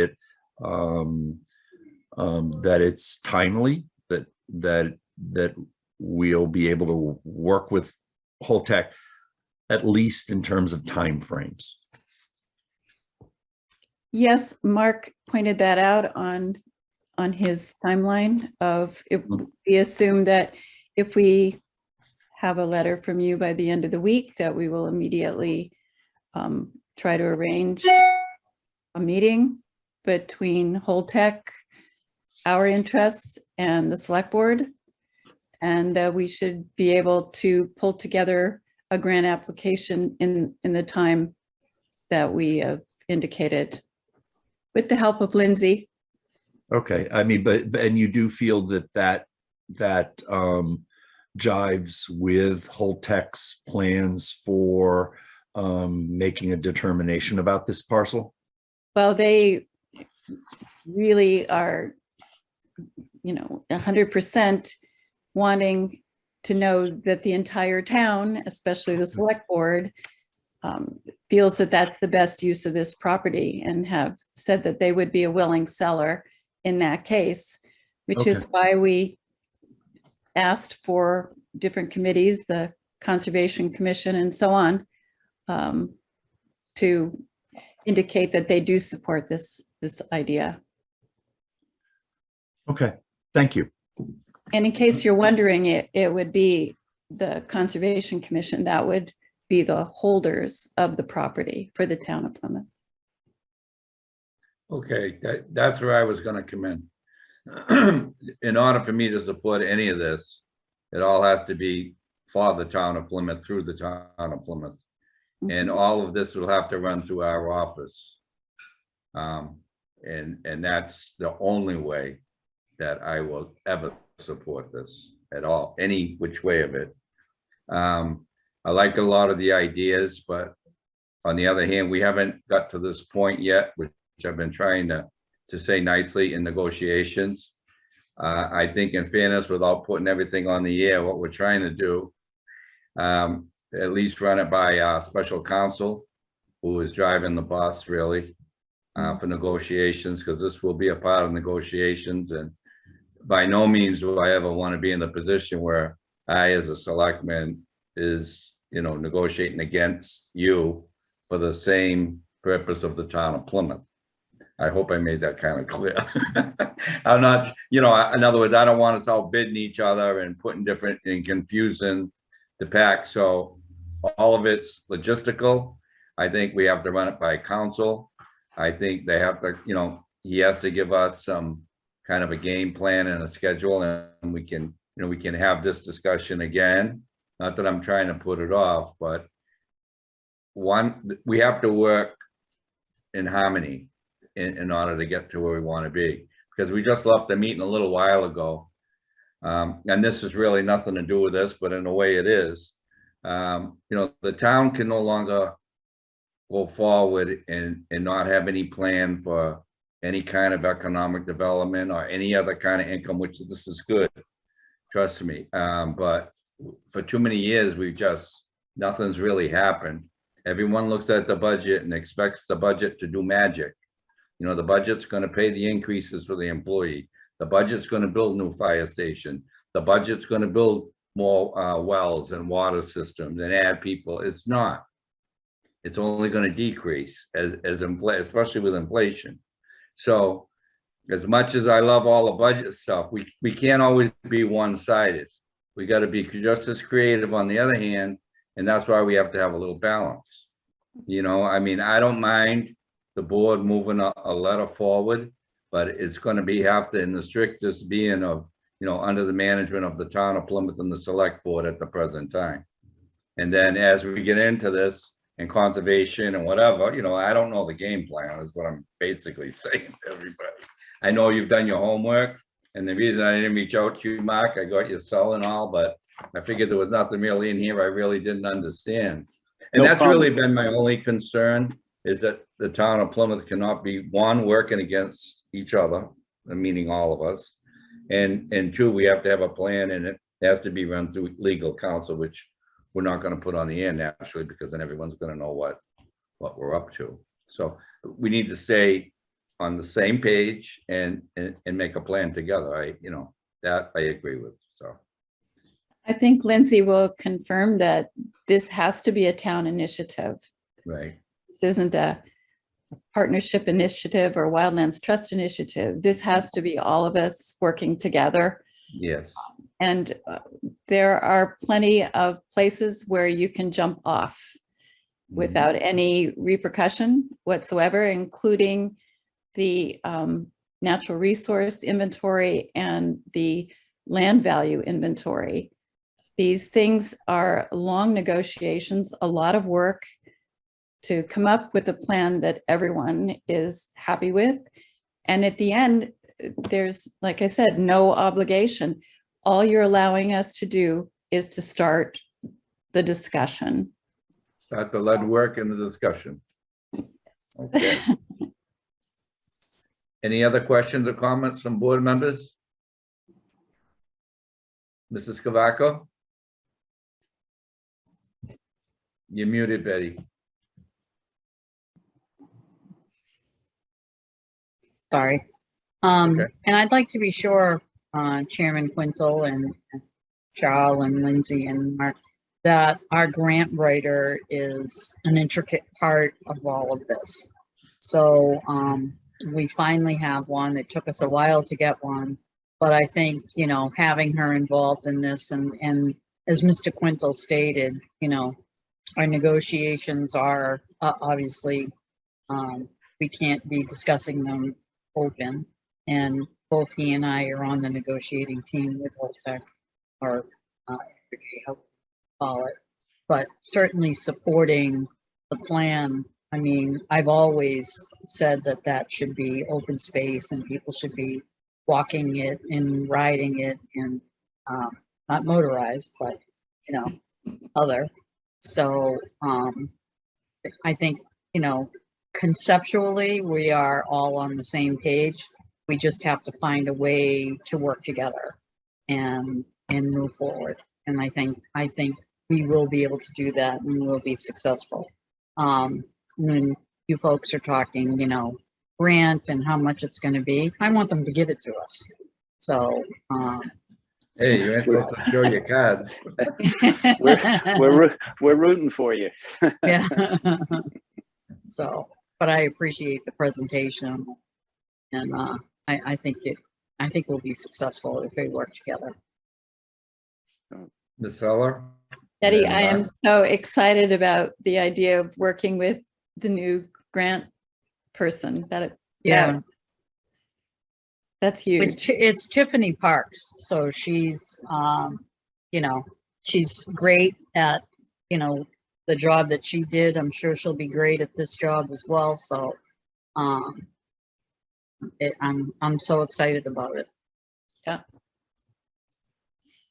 that it's timely, that we'll be able to work with Holtec, at least in terms of timeframes? Yes, Mark pointed that out on his timeline of if we assume that if we have a letter from you by the end of the week, that we will immediately try to arrange a meeting between Holtec, our interests, and the select board, and that we should be able to pull together a grant application in the time that we have indicated, with the help of Lindsay. Okay, I mean, and you do feel that jives with Holtec's plans for making a determination about this parcel? Well, they really are, 100% wanting to know that the entire town, especially the select board, feels that that's the best use of this property, and have said that they would be a willing seller in that case, which is why we asked for different committees, the Conservation Commission and so on, to indicate that they do support this idea. Okay, thank you. And in case you're wondering, it would be the Conservation Commission that would be the holders of the property for the town of Plymouth. Okay, that's where I was gonna come in. In order for me to support any of this, it all has to be for the town of Plymouth, through the town of Plymouth. And all of this will have to run through our office. And that's the only way that I will ever support this at all, any which way of it. I like a lot of the ideas, but on the other hand, we haven't got to this point yet, which I've been trying to say nicely in negotiations. I think in fairness, without putting everything on the air, what we're trying to do, at least run it by our special counsel, who is driving the bus really, for negotiations, because this will be a part of negotiations. And by no means do I ever want to be in the position where I, as a selectman, is, negotiating against you for the same purpose of the town of Plymouth. I hope I made that kind of clear. I'm not, in other words, I don't want us all bidding each other and putting different and confusing the pack. So all of it's logistical. I think we have to run it by council. I think they have to, he has to give us some kind of a game plan and a schedule, and we can, we can have this discussion again. Not that I'm trying to put it off, but we have to work in harmony in order to get to where we want to be, because we just left the meeting a little while ago. And this is really nothing to do with this, but in a way it is. The town can no longer go forward and not have any plan for any kind of economic development or any other kind of income, which this is good, trust me. But for too many years, nothing's really happened. Everyone looks at the budget and expects the budget to do magic. The budget's going to pay the increases for the employee. The budget's going to build new fire station. The budget's going to build more wells and water systems and add people. It's not. It's only going to decrease especially with inflation. So as much as I love all the budget stuff, we can't always be one-sided. We got to be just as creative on the other hand, and that's why we have to have a little balance. I don't mind the board moving a letter forward, but it's going to have to, in the strictest being of, under the management of the town of Plymouth and the select board at the present time. And then as we get into this and conservation and whatever, I don't know the game plan is what I'm basically saying to everybody. I know you've done your homework, and the reason I didn't reach out to you, Mark, I got your cell and all, but I figured there was nothing really in here I really didn't understand. And that's really been my only concern, is that the town of Plymouth cannot be, one, working against each other, meaning all of us, and two, we have to have a plan, and it has to be run through legal counsel, which we're not going to put on the air naturally, because then everyone's going to know what we're up to. So we need to stay on the same page and make a plan together. That I agree with. So I think Lindsay will confirm that this has to be a town initiative. Right. This isn't a partnership initiative or Wildlands Trust initiative. This has to be all of us working together. Yes. And there are plenty of places where you can jump off without any repercussion whatsoever, including the natural resource inventory and the land value inventory. These things are long negotiations, a lot of work to come up with a plan that everyone is happy with. And at the end, there's, like I said, no obligation. All you're allowing us to do is to start the discussion. Start the lead work and the discussion. Okay. Any other questions or comments from board members? Mrs. Cavaco? You're muted, Betty. Sorry. Okay. And I'd like to be sure, Chairman Quintal and Charles and Lindsay and Mark, that our grant writer is an intricate part of all of this. So we finally have one. It took us a while to get one. But I think, you know, having her involved in this and as Mr. Quintel stated, you know, our negotiations are obviously, we can't be discussing them open. And both he and I are on the negotiating team with Holtec or how to call it. But certainly supporting the plan. I mean, I've always said that that should be open space and people should be walking it and riding it and not motorized, but you know, other. So I think, you know, conceptually we are all on the same page. We just have to find a way to work together and move forward. And I think we will be able to do that and we'll be successful. When you folks are talking, you know, grant and how much it's going to be, I want them to give it to us. So Hey, you ain't supposed to show your cards. We're rooting for you. yeah. So, but I appreciate the presentation, and I think we'll be successful if we work together. Ms. Heller? Betty, And I am Mark? so excited about the idea of working with the new grant person. Yeah. That's huge. It's Tiffany Parks, so she's you know, she's great at, you know, the job that she did. I'm sure she'll be great at this job as well. So I'm so excited about it. Yeah.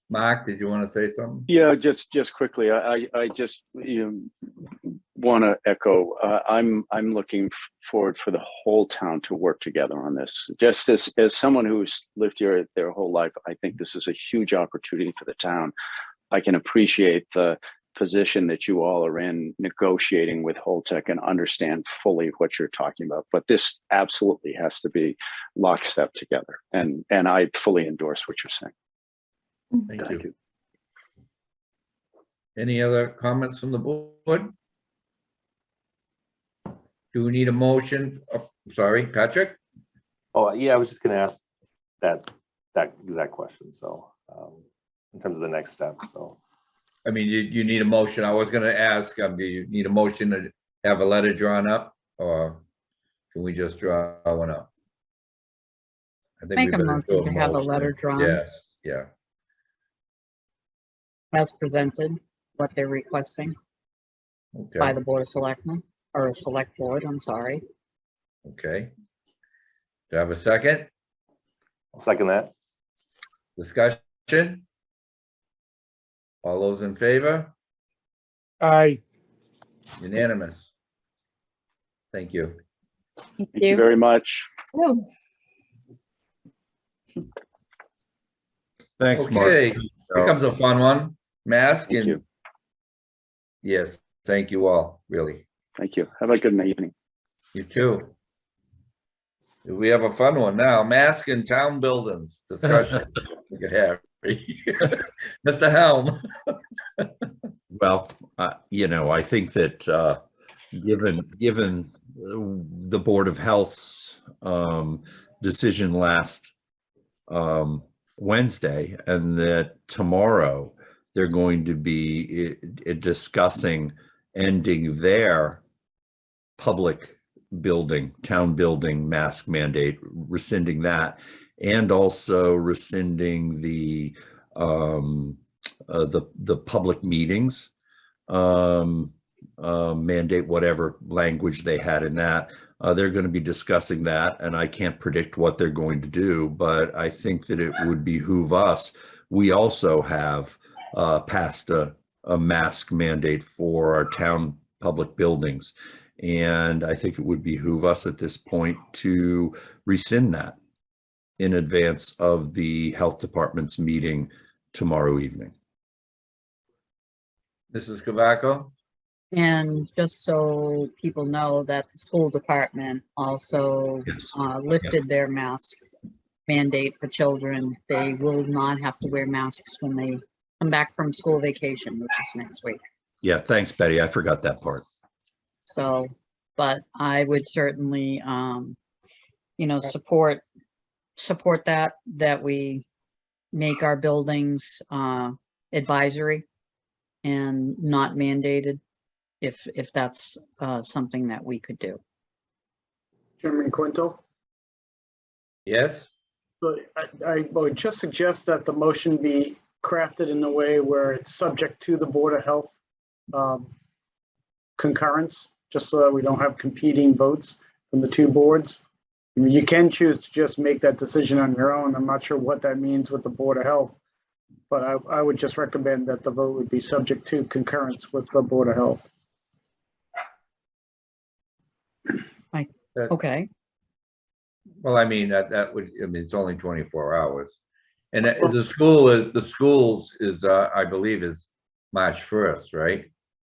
Mark, did you want to say something? Yeah, just quickly, I just want to echo. I'm looking forward for the whole town to work together on this. Just as someone who's lived here their whole life, I think this is a huge opportunity for the town. I can appreciate the position that you all are in negotiating with Holtec and understand fully what you're talking about. But this absolutely has to be lockstep together, and I fully endorse what you're saying. Thank you. Any other comments from the board? Do we need a motion? Oh, sorry, Patrick? Oh, yeah, I was just gonna ask that exact question, so, in terms of the next step, so. I mean, you need a motion. I was gonna ask, do you need a motion to have a letter drawn up, or can we just draw one up? I think we Make a better do motion to have a letter drawn. Yes, yeah, As presented, what they're requesting by okay, the Board of Selectmen, or a select board, I'm sorry. okay. Do I have a second? I'll second that. Discussion? All those in favor? Aye. Unanimous. Thank you. Thank Thank you very much. Oh. Thanks, Mark. Okay, here comes a fun one. Mask Thank and you. yes, thank you all, really. Thank you. Have a good evening. You too. We have a fun one now. Mask in town buildings discussion. Look at Harry. Mr. Helm. Well, you know, I think that given the Board of Health's decision last Wednesday, and that tomorrow they're going to be discussing ending their public building, town building mask mandate, rescinding that, and also rescinding the public meetings mandate, whatever language they had in that. They're going to be discussing that, and I can't predict what they're going to do, but I think that it would behoove us. We also have passed a mask mandate for our town public buildings, and I think it would behoove us at this point to rescind that in advance of the health department's meeting tomorrow evening. Mrs. Cavaco? And just so people know that the school department also Yes. lifted their mask mandate for children. They will not have to wear masks when they come back from school vacation, which is next week. Yeah, thanks, Betty. I forgot that part. So, but I would certainly, you know, support support that we make our buildings advisory and not mandated, if that's something that we could do. Chairman Quintel? Yes? But I would just suggest that the motion be crafted in a way where it's subject to the Board of Health concurrence, just so that we don't have competing votes from the two boards. I mean, you can choose to just make that decision on your own. I'm not sure what that means with the Board of Health, but I would just recommend that the vote would be subject to concurrence with the Board of Health. Okay, Well, I mean, that would, I mean, it's only 24 hours. And the schools is, I believe is March 1st, right?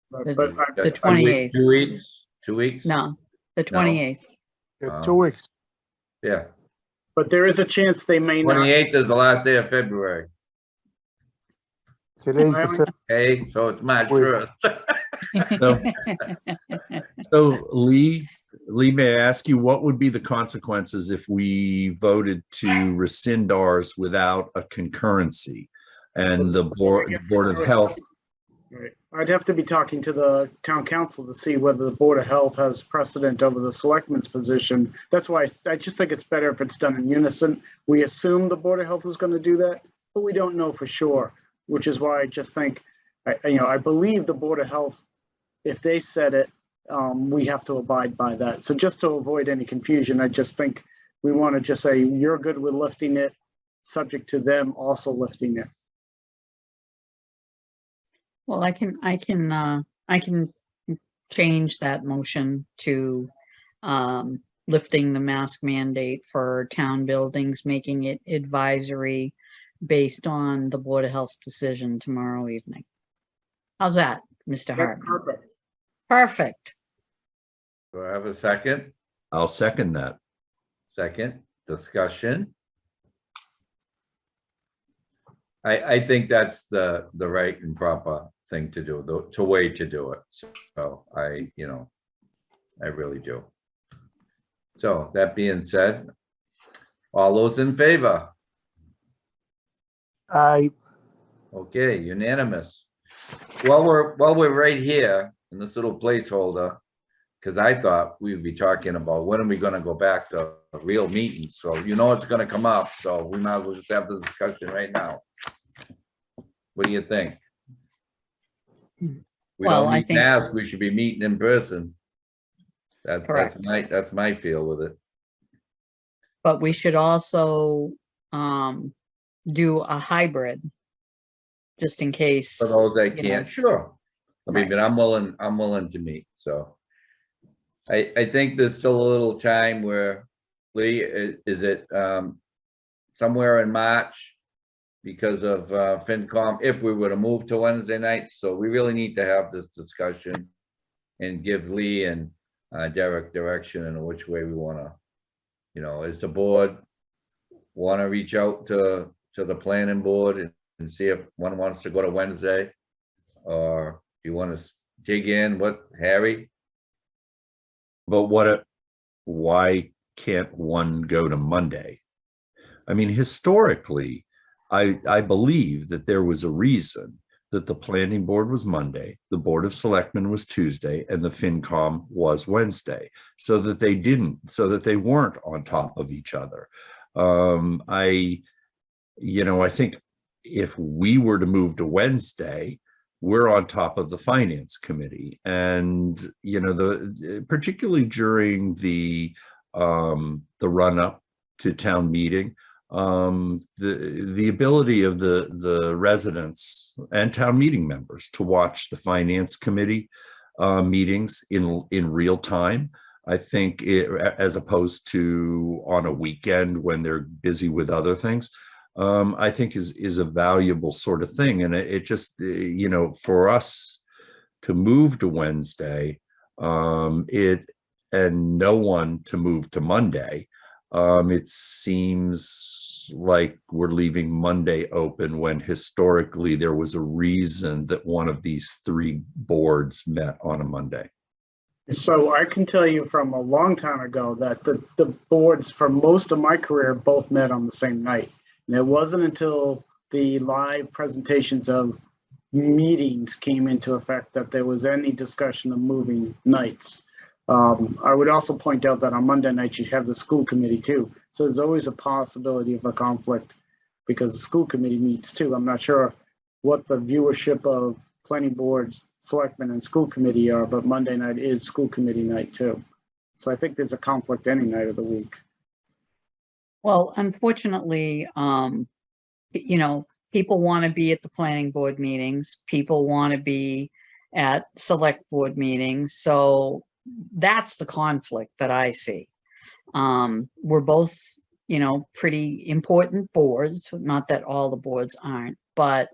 But the 28th. 2 weeks, 2 weeks? No, the 28th. Yeah, 2 weeks. Yeah, but there is a chance they may not. 28th is the last day of February. Today's the 5th. Okay, so it's March Wait. 1st. So Lee, may I ask you, what would be the consequences if we voted to rescind ours without a concurrency? And the Board of Health, Right. I'd have to be talking to the town council to see whether the Board of Health has precedent over the selectman's position. That's why I just think it's better if it's done in unison. We assume the Board of Health is going to do that, but we don't know for sure, which is why I just think, I believe the Board of Health, if they said it, we have to abide by that. So just to avoid any confusion, I just think we want to just say, you're good with lifting it, subject to them also lifting it. Well, I can change that motion to lifting the mask mandate for town buildings, making it advisory based on the Board of Health's decision tomorrow evening. How's that, Mr. That's Hartman? perfect. Perfect. Do I have a second? I'll second that. Second, discussion. I think that's the right and proper thing to do, the way to do it. So I really do. So that being said, all those in favor? Okay, unanimous. While we're right here in this little placeholder, because I thought we'd be talking about when are we gonna go back to real meetings? So it's gonna come up, so we might as well just have the discussion right now. What do you think? We Well, don't I meet think- now, we should be meeting in person. Correct. That's my feel with it. But we should also do a hybrid, just in case. For those that you know. can't, sure. I mean, Right. but I'm willing to meet, so. I think there's still a little time where, Lee, is it somewhere in March? Because of FinCom, if we were to move to Wednesday nights, so we really need to have this discussion and give Lee and Derek direction in which way we wanna, as the board wanna reach out to the planning board and see if one wants to go to Wednesday, or do you want to dig in what, Harry? But why can't one go to Monday? I mean, historically, I believe that there was a reason that the planning board was Monday, the Board of Selectmen was Tuesday, and the FinCom was Wednesday, so that they weren't on top of each other. I think if we were to move to Wednesday, we're on top of the finance committee, and particularly during the run up to town meeting, the ability of the residents and town meeting members to watch the finance committee meetings in real time, I think as opposed to on a weekend when they're busy with other things, I think is a valuable sort of thing. And it just, for us to move to Wednesday, and no one to move to Monday, it seems like we're leaving Monday open when historically there was a reason that one of these three boards met on a Monday. So I can tell you from a long time ago that the boards for most of my career both met on the same night. And it wasn't until the live presentations of meetings came into effect that there was any discussion of moving nights. I would also point out that on Monday nights you have the school committee too. So there's always a possibility of a conflict because the school committee meets too. I'm not sure what the viewership of planning boards, selectmen and school committee are, but Monday night is school committee night too. So I think there's a conflict any night of the week. Well, unfortunately, you know, people want to be at the planning board meetings. People want to be at select board meetings. So that's the conflict that I see. We're both, you know, pretty important boards, not that all the boards aren't, but,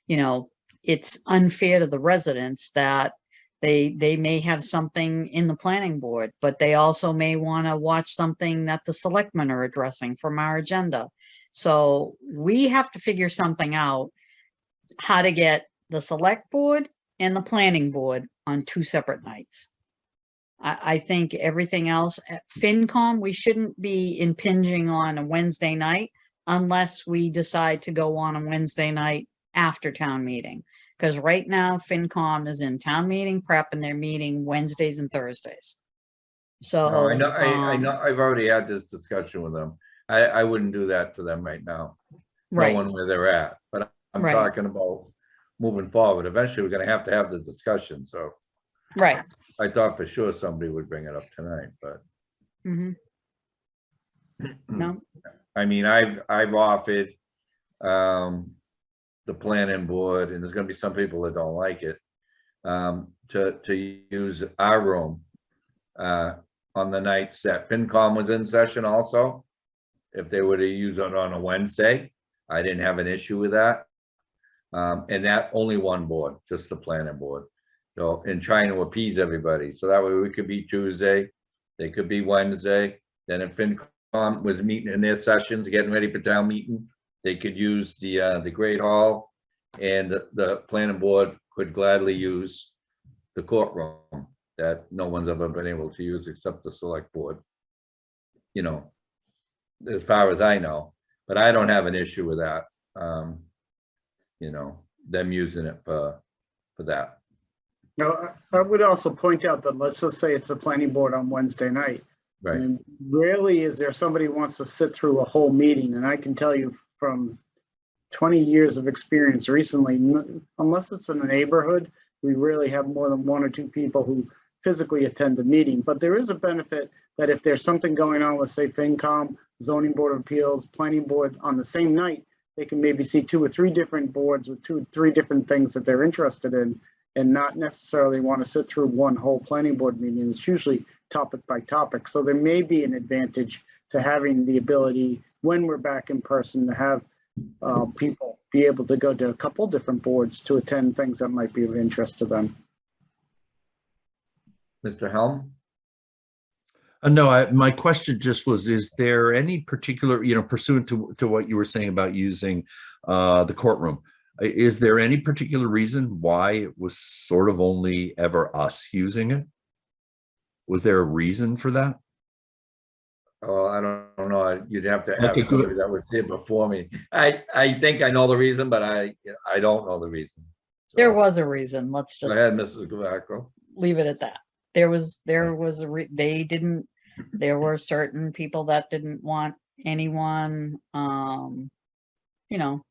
you know, it's unfair to the residents that they may have something in the planning board, but they also may want to watch something that the selectmen are addressing from our agenda. So we have to figure something out, how to get the select board and the planning board on 2 separate nights. I think everything else, FinCom, we shouldn't be impinging on a Wednesday night unless we decide to go on a Wednesday night after town meeting. Because right now, FinCom is in town meeting prep and they're meeting Wednesdays and Thursdays. So No, I know, I've already had this discussion with them. I wouldn't do that to them right now, right, knowing where they're at, but I'm Right. talking about moving forward. Eventually, we're gonna have to have the discussion, so right. I thought for sure somebody would bring it up tonight, but Mhm. No, I mean, I've offered the planning board, and there's gonna be some people that don't like it, to use our room on the nights that FinCom was in session also. If they were to use it on a Wednesday, I didn't have an issue with that. And that only one board, just the planning board. So, and trying to appease everybody. So that way we could be Tuesday, they could be Wednesday. Then if FinCom was meeting in their sessions, getting ready for town meeting, they could use the Great Hall, and the planning board could gladly use the courtroom that no one's ever been able to use except the select board. You know, as far as I know, but I don't have an issue with that. You know, them using it for that. Now, I would also point out that let's just say it's a planning board on Wednesday night. I Right. mean, rarely is there somebody who wants to sit through a whole meeting, and I can tell you from 20 years of experience recently, unless it's in a neighborhood, we rarely have more than 1 or 2 people who physically attend the meeting. But there is a benefit that if there's something going on with, say, FinCom, Zoning Board of Appeals, Planning Board on the same night, they can maybe see 2 or 3 different boards with 2 or 3 different things that they're interested in, and not necessarily want to sit through one whole planning board meeting. It's usually topic by topic. So there may be an advantage to having the ability, when we're back in person, to have people be able to go to a couple different boards to attend things that might be of interest to them. Mr. Helm? No, my question just was, is there any particular, you know, pursuant to what you were saying about using the courtroom, is there any particular reason why it was sort of only ever us using it? Was there a reason for that? Oh, I don't know. You'd have to Okay, ask somebody that was here before me. I think I know the reason, but I don't know the reason. there So, was a reason. Let's Go just ahead, Mrs. Gavaco. leave it at that. There was there were certain people that didn't want anyone, you know,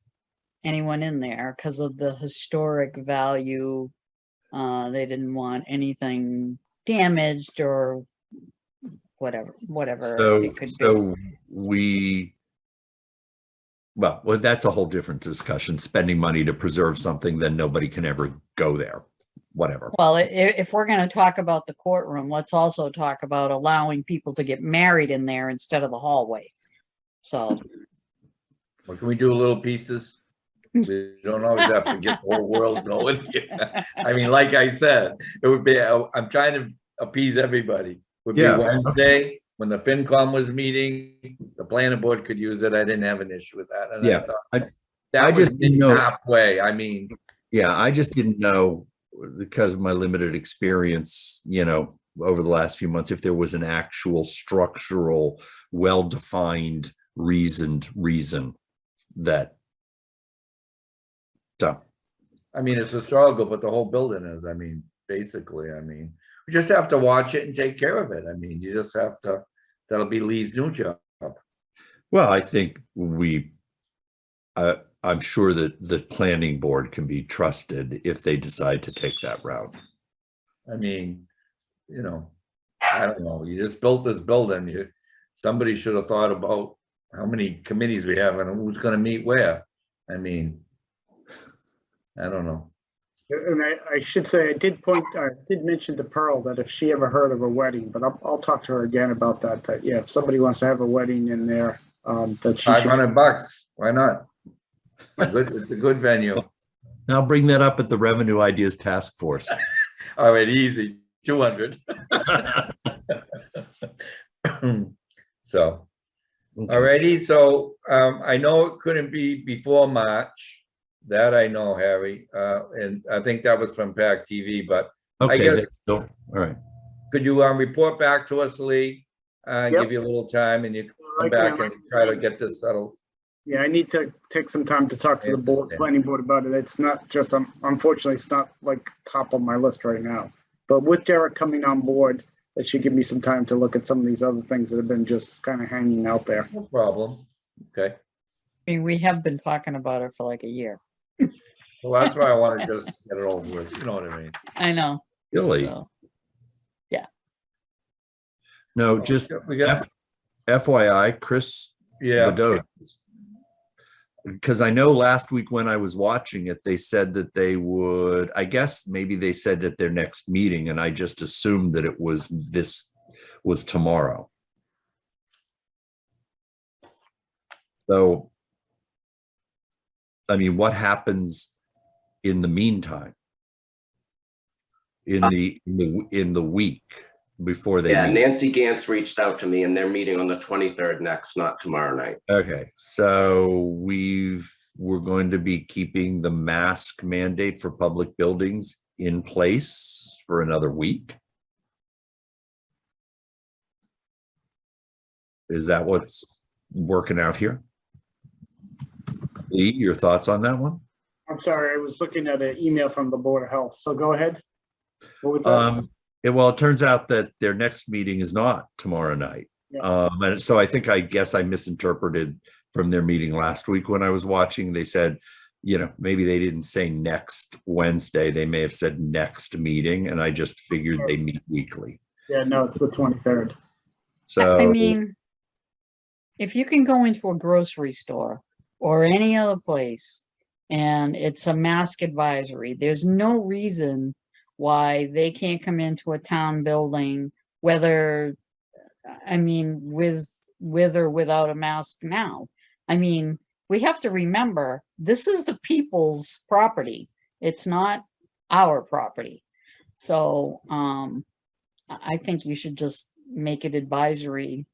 anyone in there because of the historic value. They didn't want anything damaged or whatever it could be. Well, that's a whole different discussion, spending money to preserve something, then nobody can ever go there, whatever. Well, if we're going to talk about the courtroom, let's also talk about allowing people to get married in there instead of the hallway. So, Well, can we do little pieces? We don't always have to get the whole world going. I mean, like I said, it would be, I'm trying to appease everybody. Would be Yeah. Wednesday, when the FinCom was meeting, the planning board could use it. I didn't have an issue with that. And Yeah, that I was just didn't know. halfway. I mean, Yeah, I just didn't know, because of my limited experience, you know, over the last few months if there was an actual structural, well-defined, reason that. So, I mean, it's a struggle, but the whole building is, I mean, basically, I mean, we just have to watch it and take care of it. I mean, you just have to, that'll be Lee's new job. well, I think I'm sure that the planning board can be trusted if they decide to take that route. I mean, you know, I don't know, you just built this building, somebody should have thought about how many committees we have and who's gonna meet where. I mean, I don't know. And I should say, I did mention to Pearl that if she ever heard of a wedding, but I'll talk to her again about that, yeah, if somebody wants to have a wedding in there, that she should. $500, why not? It's a good venue. I'll bring that up at the Revenue Ideas Task Force. All right, easy, 200. So, alrighty, so I know it couldn't be before March. That I know, Harry, and I think that was from PAC TV, but I Okay, guess, all right. could you report back to us, Lee? Yep. Give you a little time and you come back and try to get this settled. Yeah, I need to take some time to talk to the board, planning board about it. It's not just, unfortunately, it's not like top of my list right now. But with Derek coming on board, that should give me some time to look at some of these other things that have been just kind of hanging out there. No problem. Okay. I mean, we have been talking about it for like a year. Well, that's why I want to just get it over with. You know what I mean? I know. Really? So, yeah. No, just We got, FYI, Chris yeah. Bedos. Because I know last week when I was watching it, they said that they would, I guess maybe they said at their next meeting, and I just assumed that it was tomorrow. So, I mean, what happens in the meantime? In the week before they Yeah, meet? Nancy Gantz reached out to me and they're meeting on the 23rd next, not tomorrow night. Okay, so we're going to be keeping the mask mandate for public buildings in place for another week. Is that what's working out here? Lee, your thoughts on that one? I'm sorry, I was looking at an email from the Board of Health, so go ahead. What was that? Well, it turns out that their next meeting is not tomorrow night. Yeah. And so I guess I misinterpreted from their meeting last week when I was watching. They said, you know, maybe they didn't say next Wednesday. They may have said next meeting, and I just figured they meet weekly. Yeah, no, it's the 23rd. So I mean, if you can go into a grocery store or any other place and it's a mask advisory, there's no reason why they can't come into a town building, whether, I mean, with or without a mask now. I mean, we have to remember, this is the people's property. It's not our property. So I think you should just make it advisory,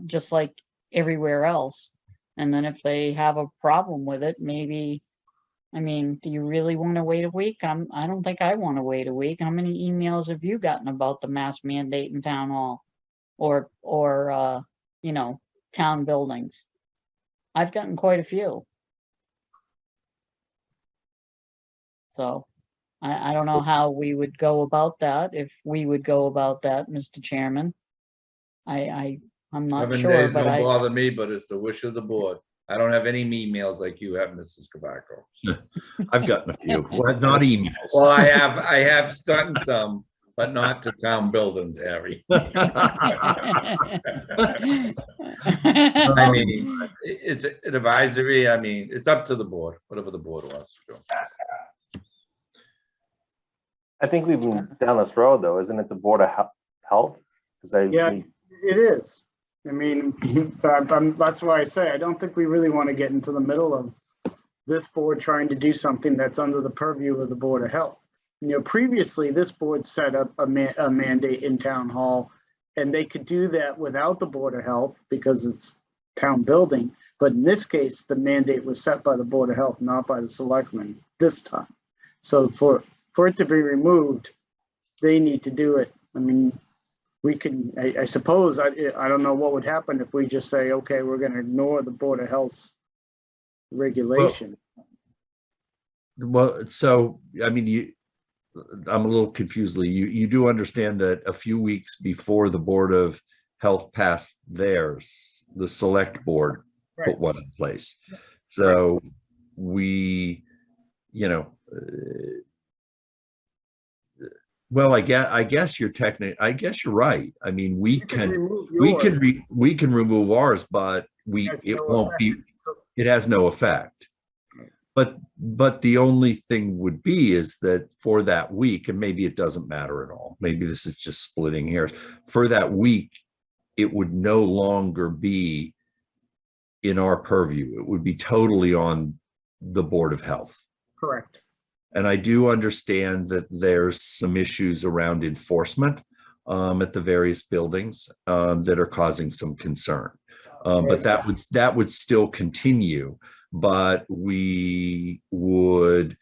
just like everywhere else. And then if they have a problem with it, maybe, I mean, do you really want to wait a week? I don't think I want to wait a week. How many emails have you gotten about the mask mandate in town hall or you know, town buildings? I've gotten quite a few. So I don't know how we would go about that, if we would go about that, Mr. Chairman. I'm not 7 sure, days but don't bother me, but it's the wish of the board. I don't have any emails like you have, Mrs. Kabako. I've gotten a few, well, not emails. Well, I have gotten some, but not to town buildings, Harry. I mean, it's an advisory. I mean, it's up to the board, whatever the board wants to do. I think we've been down this road though, isn't it the Board of Health? Yeah, it is. I mean, that's why I say, I don't think we really want to get into the middle of this board trying to do something that's under the purview of the Board of Health. You know, previously, this board set up a mandate in town hall, and they could do that without the Board of Health because it's town building. But in this case, the mandate was set by the Board of Health, not by the selectmen this time. So for it to be removed, they need to do it. I mean, we can, I suppose, I don't know what would happen if we just say, okay, we're gonna ignore the Board of Health's regulation. Well, so, I mean, I'm a little confused, Lee. You do understand that a few weeks before the Board of Health passed theirs, the Select Board put Right. one in place. So we, you know, well, I guess you're I guess you're right. I mean, we can remove ours, but it won't be, it has no effect. But the only thing would be is that for that week, and maybe it doesn't matter at all, maybe this is just splitting hairs, for that week, it would no longer be in our purview. It would be totally on the Board of Health. Correct. And I do understand that there's some issues around enforcement at the various buildings that are causing some concern. But that would still continue, but we would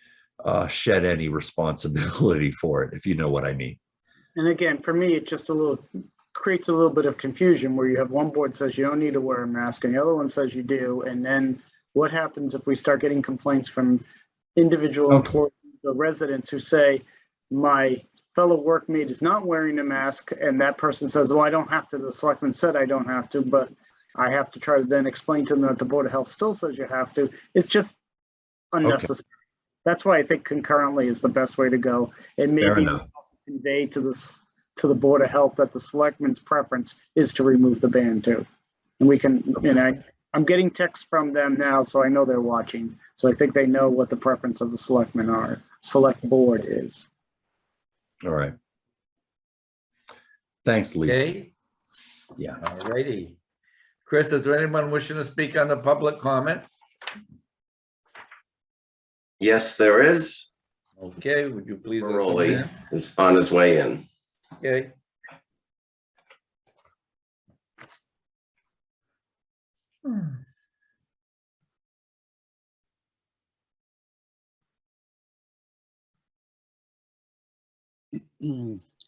shed any responsibility for it, if you know what I mean. And again, for me, it just creates a little bit of confusion where you have one board says you don't need to wear a mask and the other one says you do. And then what happens if we start getting complaints from individual employees or residents who say, my fellow workmate is not wearing a mask, and that person says, well, I don't have to. The selectman said I don't have to, but I have to try to then explain to them that the Board of Health still says you have to. It's just unnecessary. That's why I think concurrently is the best way to go. And maybe convey to the Board of Health that the selectman's preference is to remove the ban too. And we can, you know, I'm getting texts from them now, so I know they're watching. So I think they know what the preference of the select board is. All right. Thanks, Lee. Okay. Yeah. All righty. Chris, is there anyone wishing to speak on the public comment? Yes, there is. Okay, would you please? Rowley is on his way in. Okay.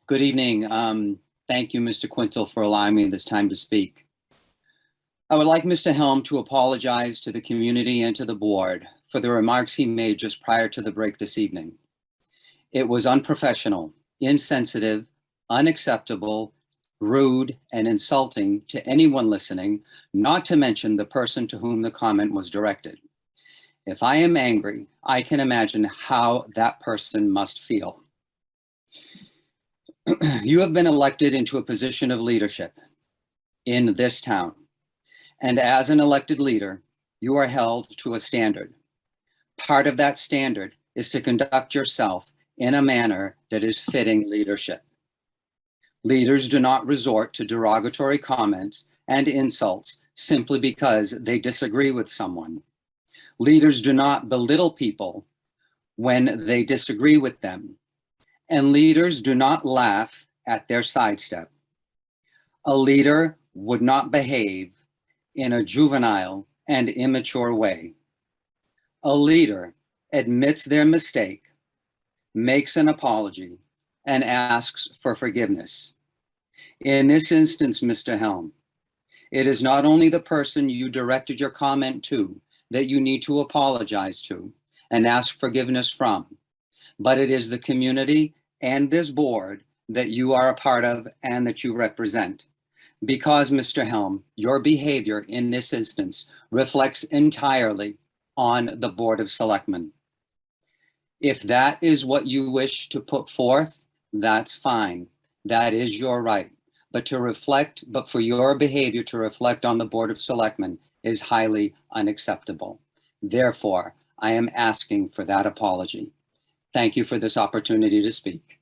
Good evening. Thank you, Mr. Quintal, for allowing me this time to speak. I would like Mr. Helm to apologize to the community and to the board for the remarks he made just prior to the break this evening. It was unprofessional, insensitive, unacceptable, rude, and insulting to anyone listening, not to mention the person to whom the comment was directed. If I am angry, I can imagine how that person must feel. You have been elected into a position of leadership in this town. And as an elected leader, you are held to a standard. Part of that standard is to conduct yourself in a manner that is fitting leadership. Leaders do not resort to derogatory comments and insults simply because they disagree with someone. Leaders do not belittle people when they disagree with them. And leaders do not laugh at their sidestep. A leader would not behave in a juvenile and immature way. A leader admits their mistake, makes an apology, and asks for forgiveness. In this instance, Mr. Helm, it is not only the person you directed your comment to that you need to apologize to and ask forgiveness from, but it is the community and this board that you are a part of and that you represent. Because, Mr. Helm, your behavior in this instance reflects entirely on the Board of Selectmen. If that is what you wish to put forth, that's fine. That is your right. But for your behavior to reflect on the Board of Selectmen is highly unacceptable. Therefore, I am asking for that apology. Thank you for this opportunity to speak.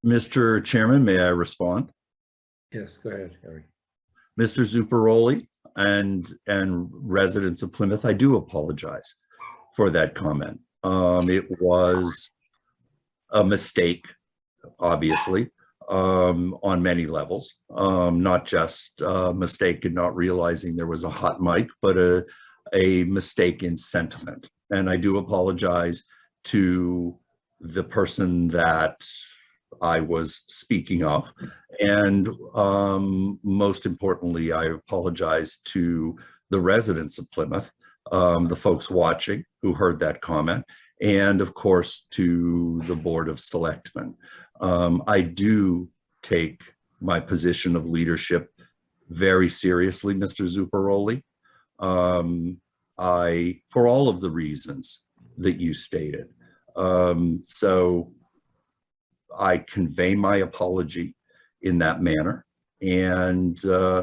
Mr. Chairman, may I respond? Yes, go ahead, Harry. Mr. Zuparoli and residents of Plymouth, I do apologize for that comment. It was a mistake, obviously, on many levels, not just a mistake in not realizing there was a hot mic, but a mistake in sentiment. And I do apologize to the person that I was speaking of. And most importantly, I apologize to the residents of Plymouth, the folks watching who heard that comment, and of course to the Board of Selectmen. I do take my position of leadership very seriously, Mr. Zuccaroli. For all of the reasons that you stated. So I convey my apology in that manner. And that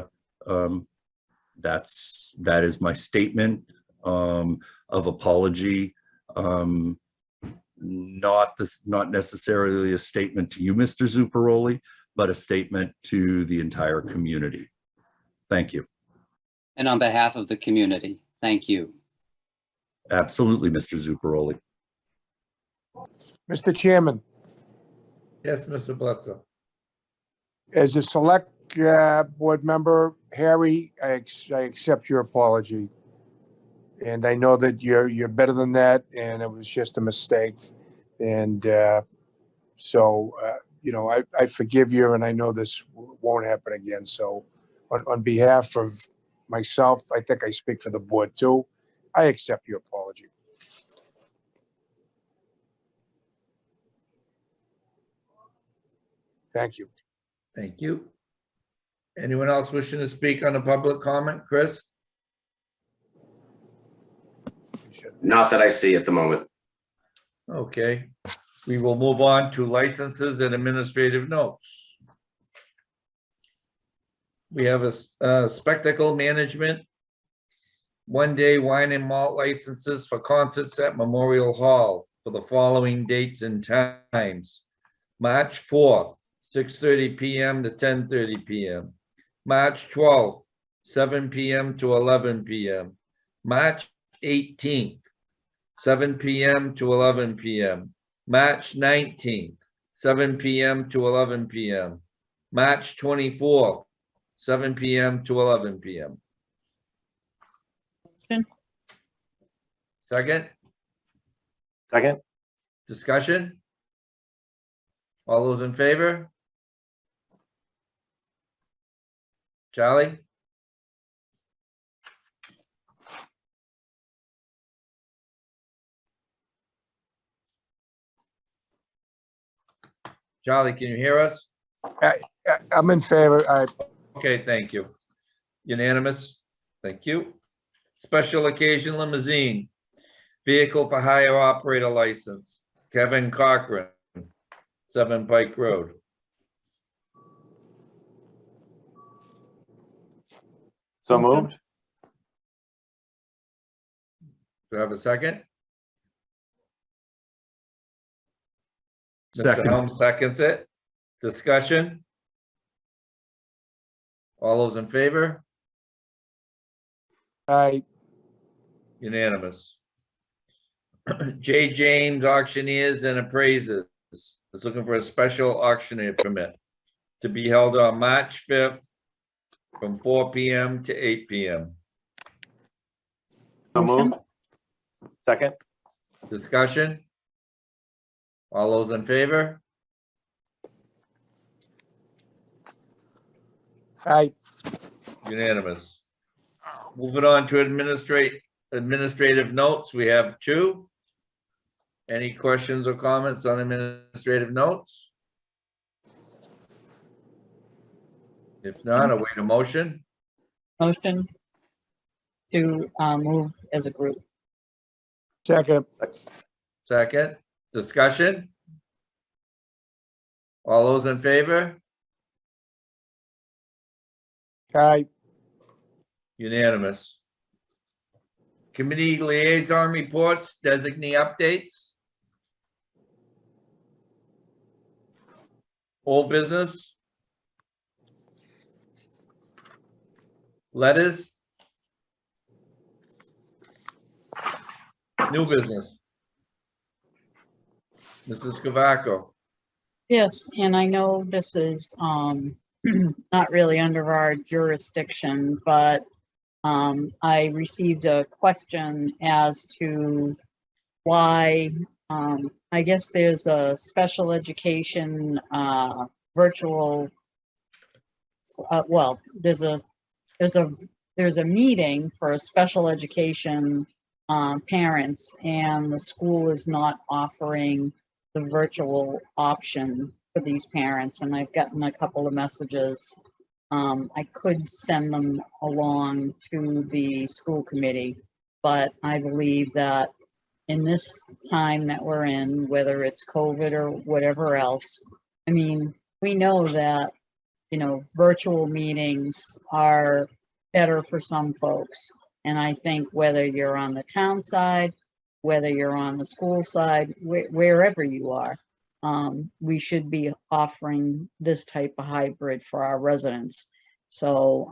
is my statement of apology. Not necessarily a statement to you, Mr. Zuccaroli, but a statement to the entire community. Thank you. And on behalf of the community, thank you. Absolutely, Mr. Zuccaroli. Mr. Chairman, Yes, Mr. Bledsoe. as a select board member, Harry, I accept your apology. And I know that you're better than that, and it was just a mistake. And so, I forgive you, and I know this won't happen again. So on behalf of myself, I think I speak for the board too, I accept your apology. Thank you. Thank you. Anyone else wishing to speak on a public comment? Chris? Not that I see at the moment. Okay, we will move on to licenses and administrative notes. We have a spectacle management, one-day wine and malt licenses for concerts at Memorial Hall for the following dates and times. March 4th, 6:30 PM to 10:30 PM. March 12th, 7 PM to 11 PM. March 18th, 7 PM to 11 PM. March 19th, 7 PM to 11 PM. March 24th, 7 PM to 11 PM. Second? Second? Discussion? All those in favor? Charlie? Charlie, can you hear us? I'm in favor. Okay, thank you. Unanimous. Thank you. Special occasion limousine, vehicle for hire operator license, Kevin Cochran, 7 Pike Road. So moved? Do I have a second? Mr. Second. Helm seconds it. Discussion? All those in favor? Aye. Unanimous. J. James Auctioneers and Appraisers is looking for a special auctioneer permit to be held on March 5th from 4 PM to 8 PM. So moved? Second? Discussion? All those in favor? Aye. Unanimous. Moving on to administrative notes, we have 2. Any questions or comments on administrative notes? If not, I'll wait a motion. Motion to move as a group. Second. Second, discussion? All those in favor? Aye. Unanimous. Committee liaison reports, designee updates. Old business. Letters. New business. Mrs. Cavaco. Yes, and I know this is not really under our jurisdiction, but I received a question as to why I guess there's a special education, virtual, well, there's a meeting for special education, parents, and the school is not offering the virtual option for these parents, and I've gotten a couple of messages. I could send them along to the school committee, but I believe that in this time that we're in, whether it's COVID or whatever else, I mean, we know that, virtual meetings are better for some folks. And I think whether you're on the town side, whether you're on the school side, wherever you are, we should be offering this type of hybrid for our residents. So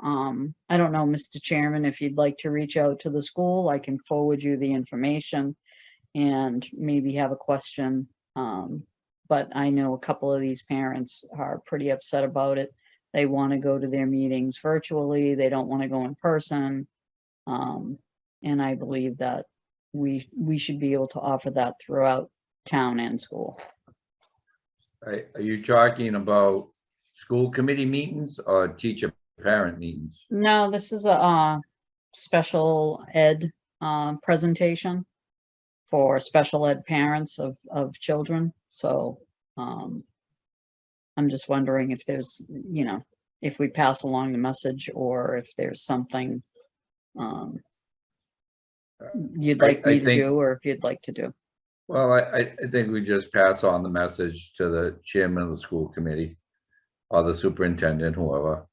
I don't know, Mr. Chairman, if you'd like to reach out to the school, I can forward you the information and maybe have a question. But I know a couple of these parents are pretty upset about it. They want to go to their meetings virtually. They don't want to go in person. And I believe that we should be able to offer that throughout town and school. Are you talking about school committee meetings or teacher parent meetings? No, this is a special ed presentation for special ed parents of children. So I'm just wondering if there's, if we pass along the message or if there's something you'd like me to do, or if you'd like to do. Well, I think we just pass on the message to the chairman of the school committee or the superintendent, whoever.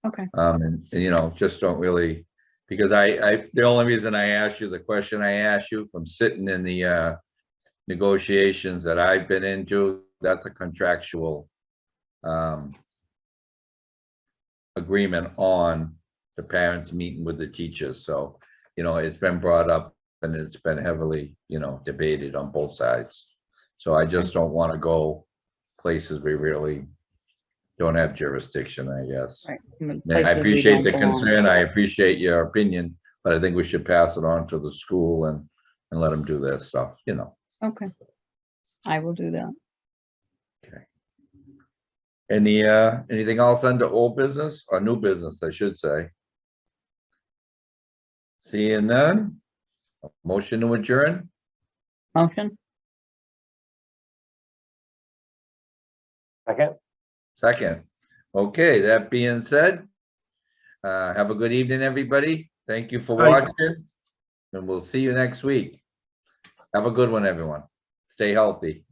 Okay. And just don't really, because the only reason I asked you the question I asked you from sitting in the negotiations that I've been into, that's a contractual agreement on the parents meeting with the teachers. So, it's been brought up and it's been heavily, debated on both sides. So I just don't want to go places we really don't have jurisdiction, I guess. Right. And I Places we appreciate don't the belong. concern. I appreciate your opinion, but I think we should pass it on to the school and let them do their stuff, Okay. I will do that. Anything else under old business or new business, I should say? Seeing none, motion to adjourn, Motion? second. Okay, that being said, have a good evening, everybody. Thank you for Aye. watching, and we'll see you next week. Have a good one, everyone. Stay healthy.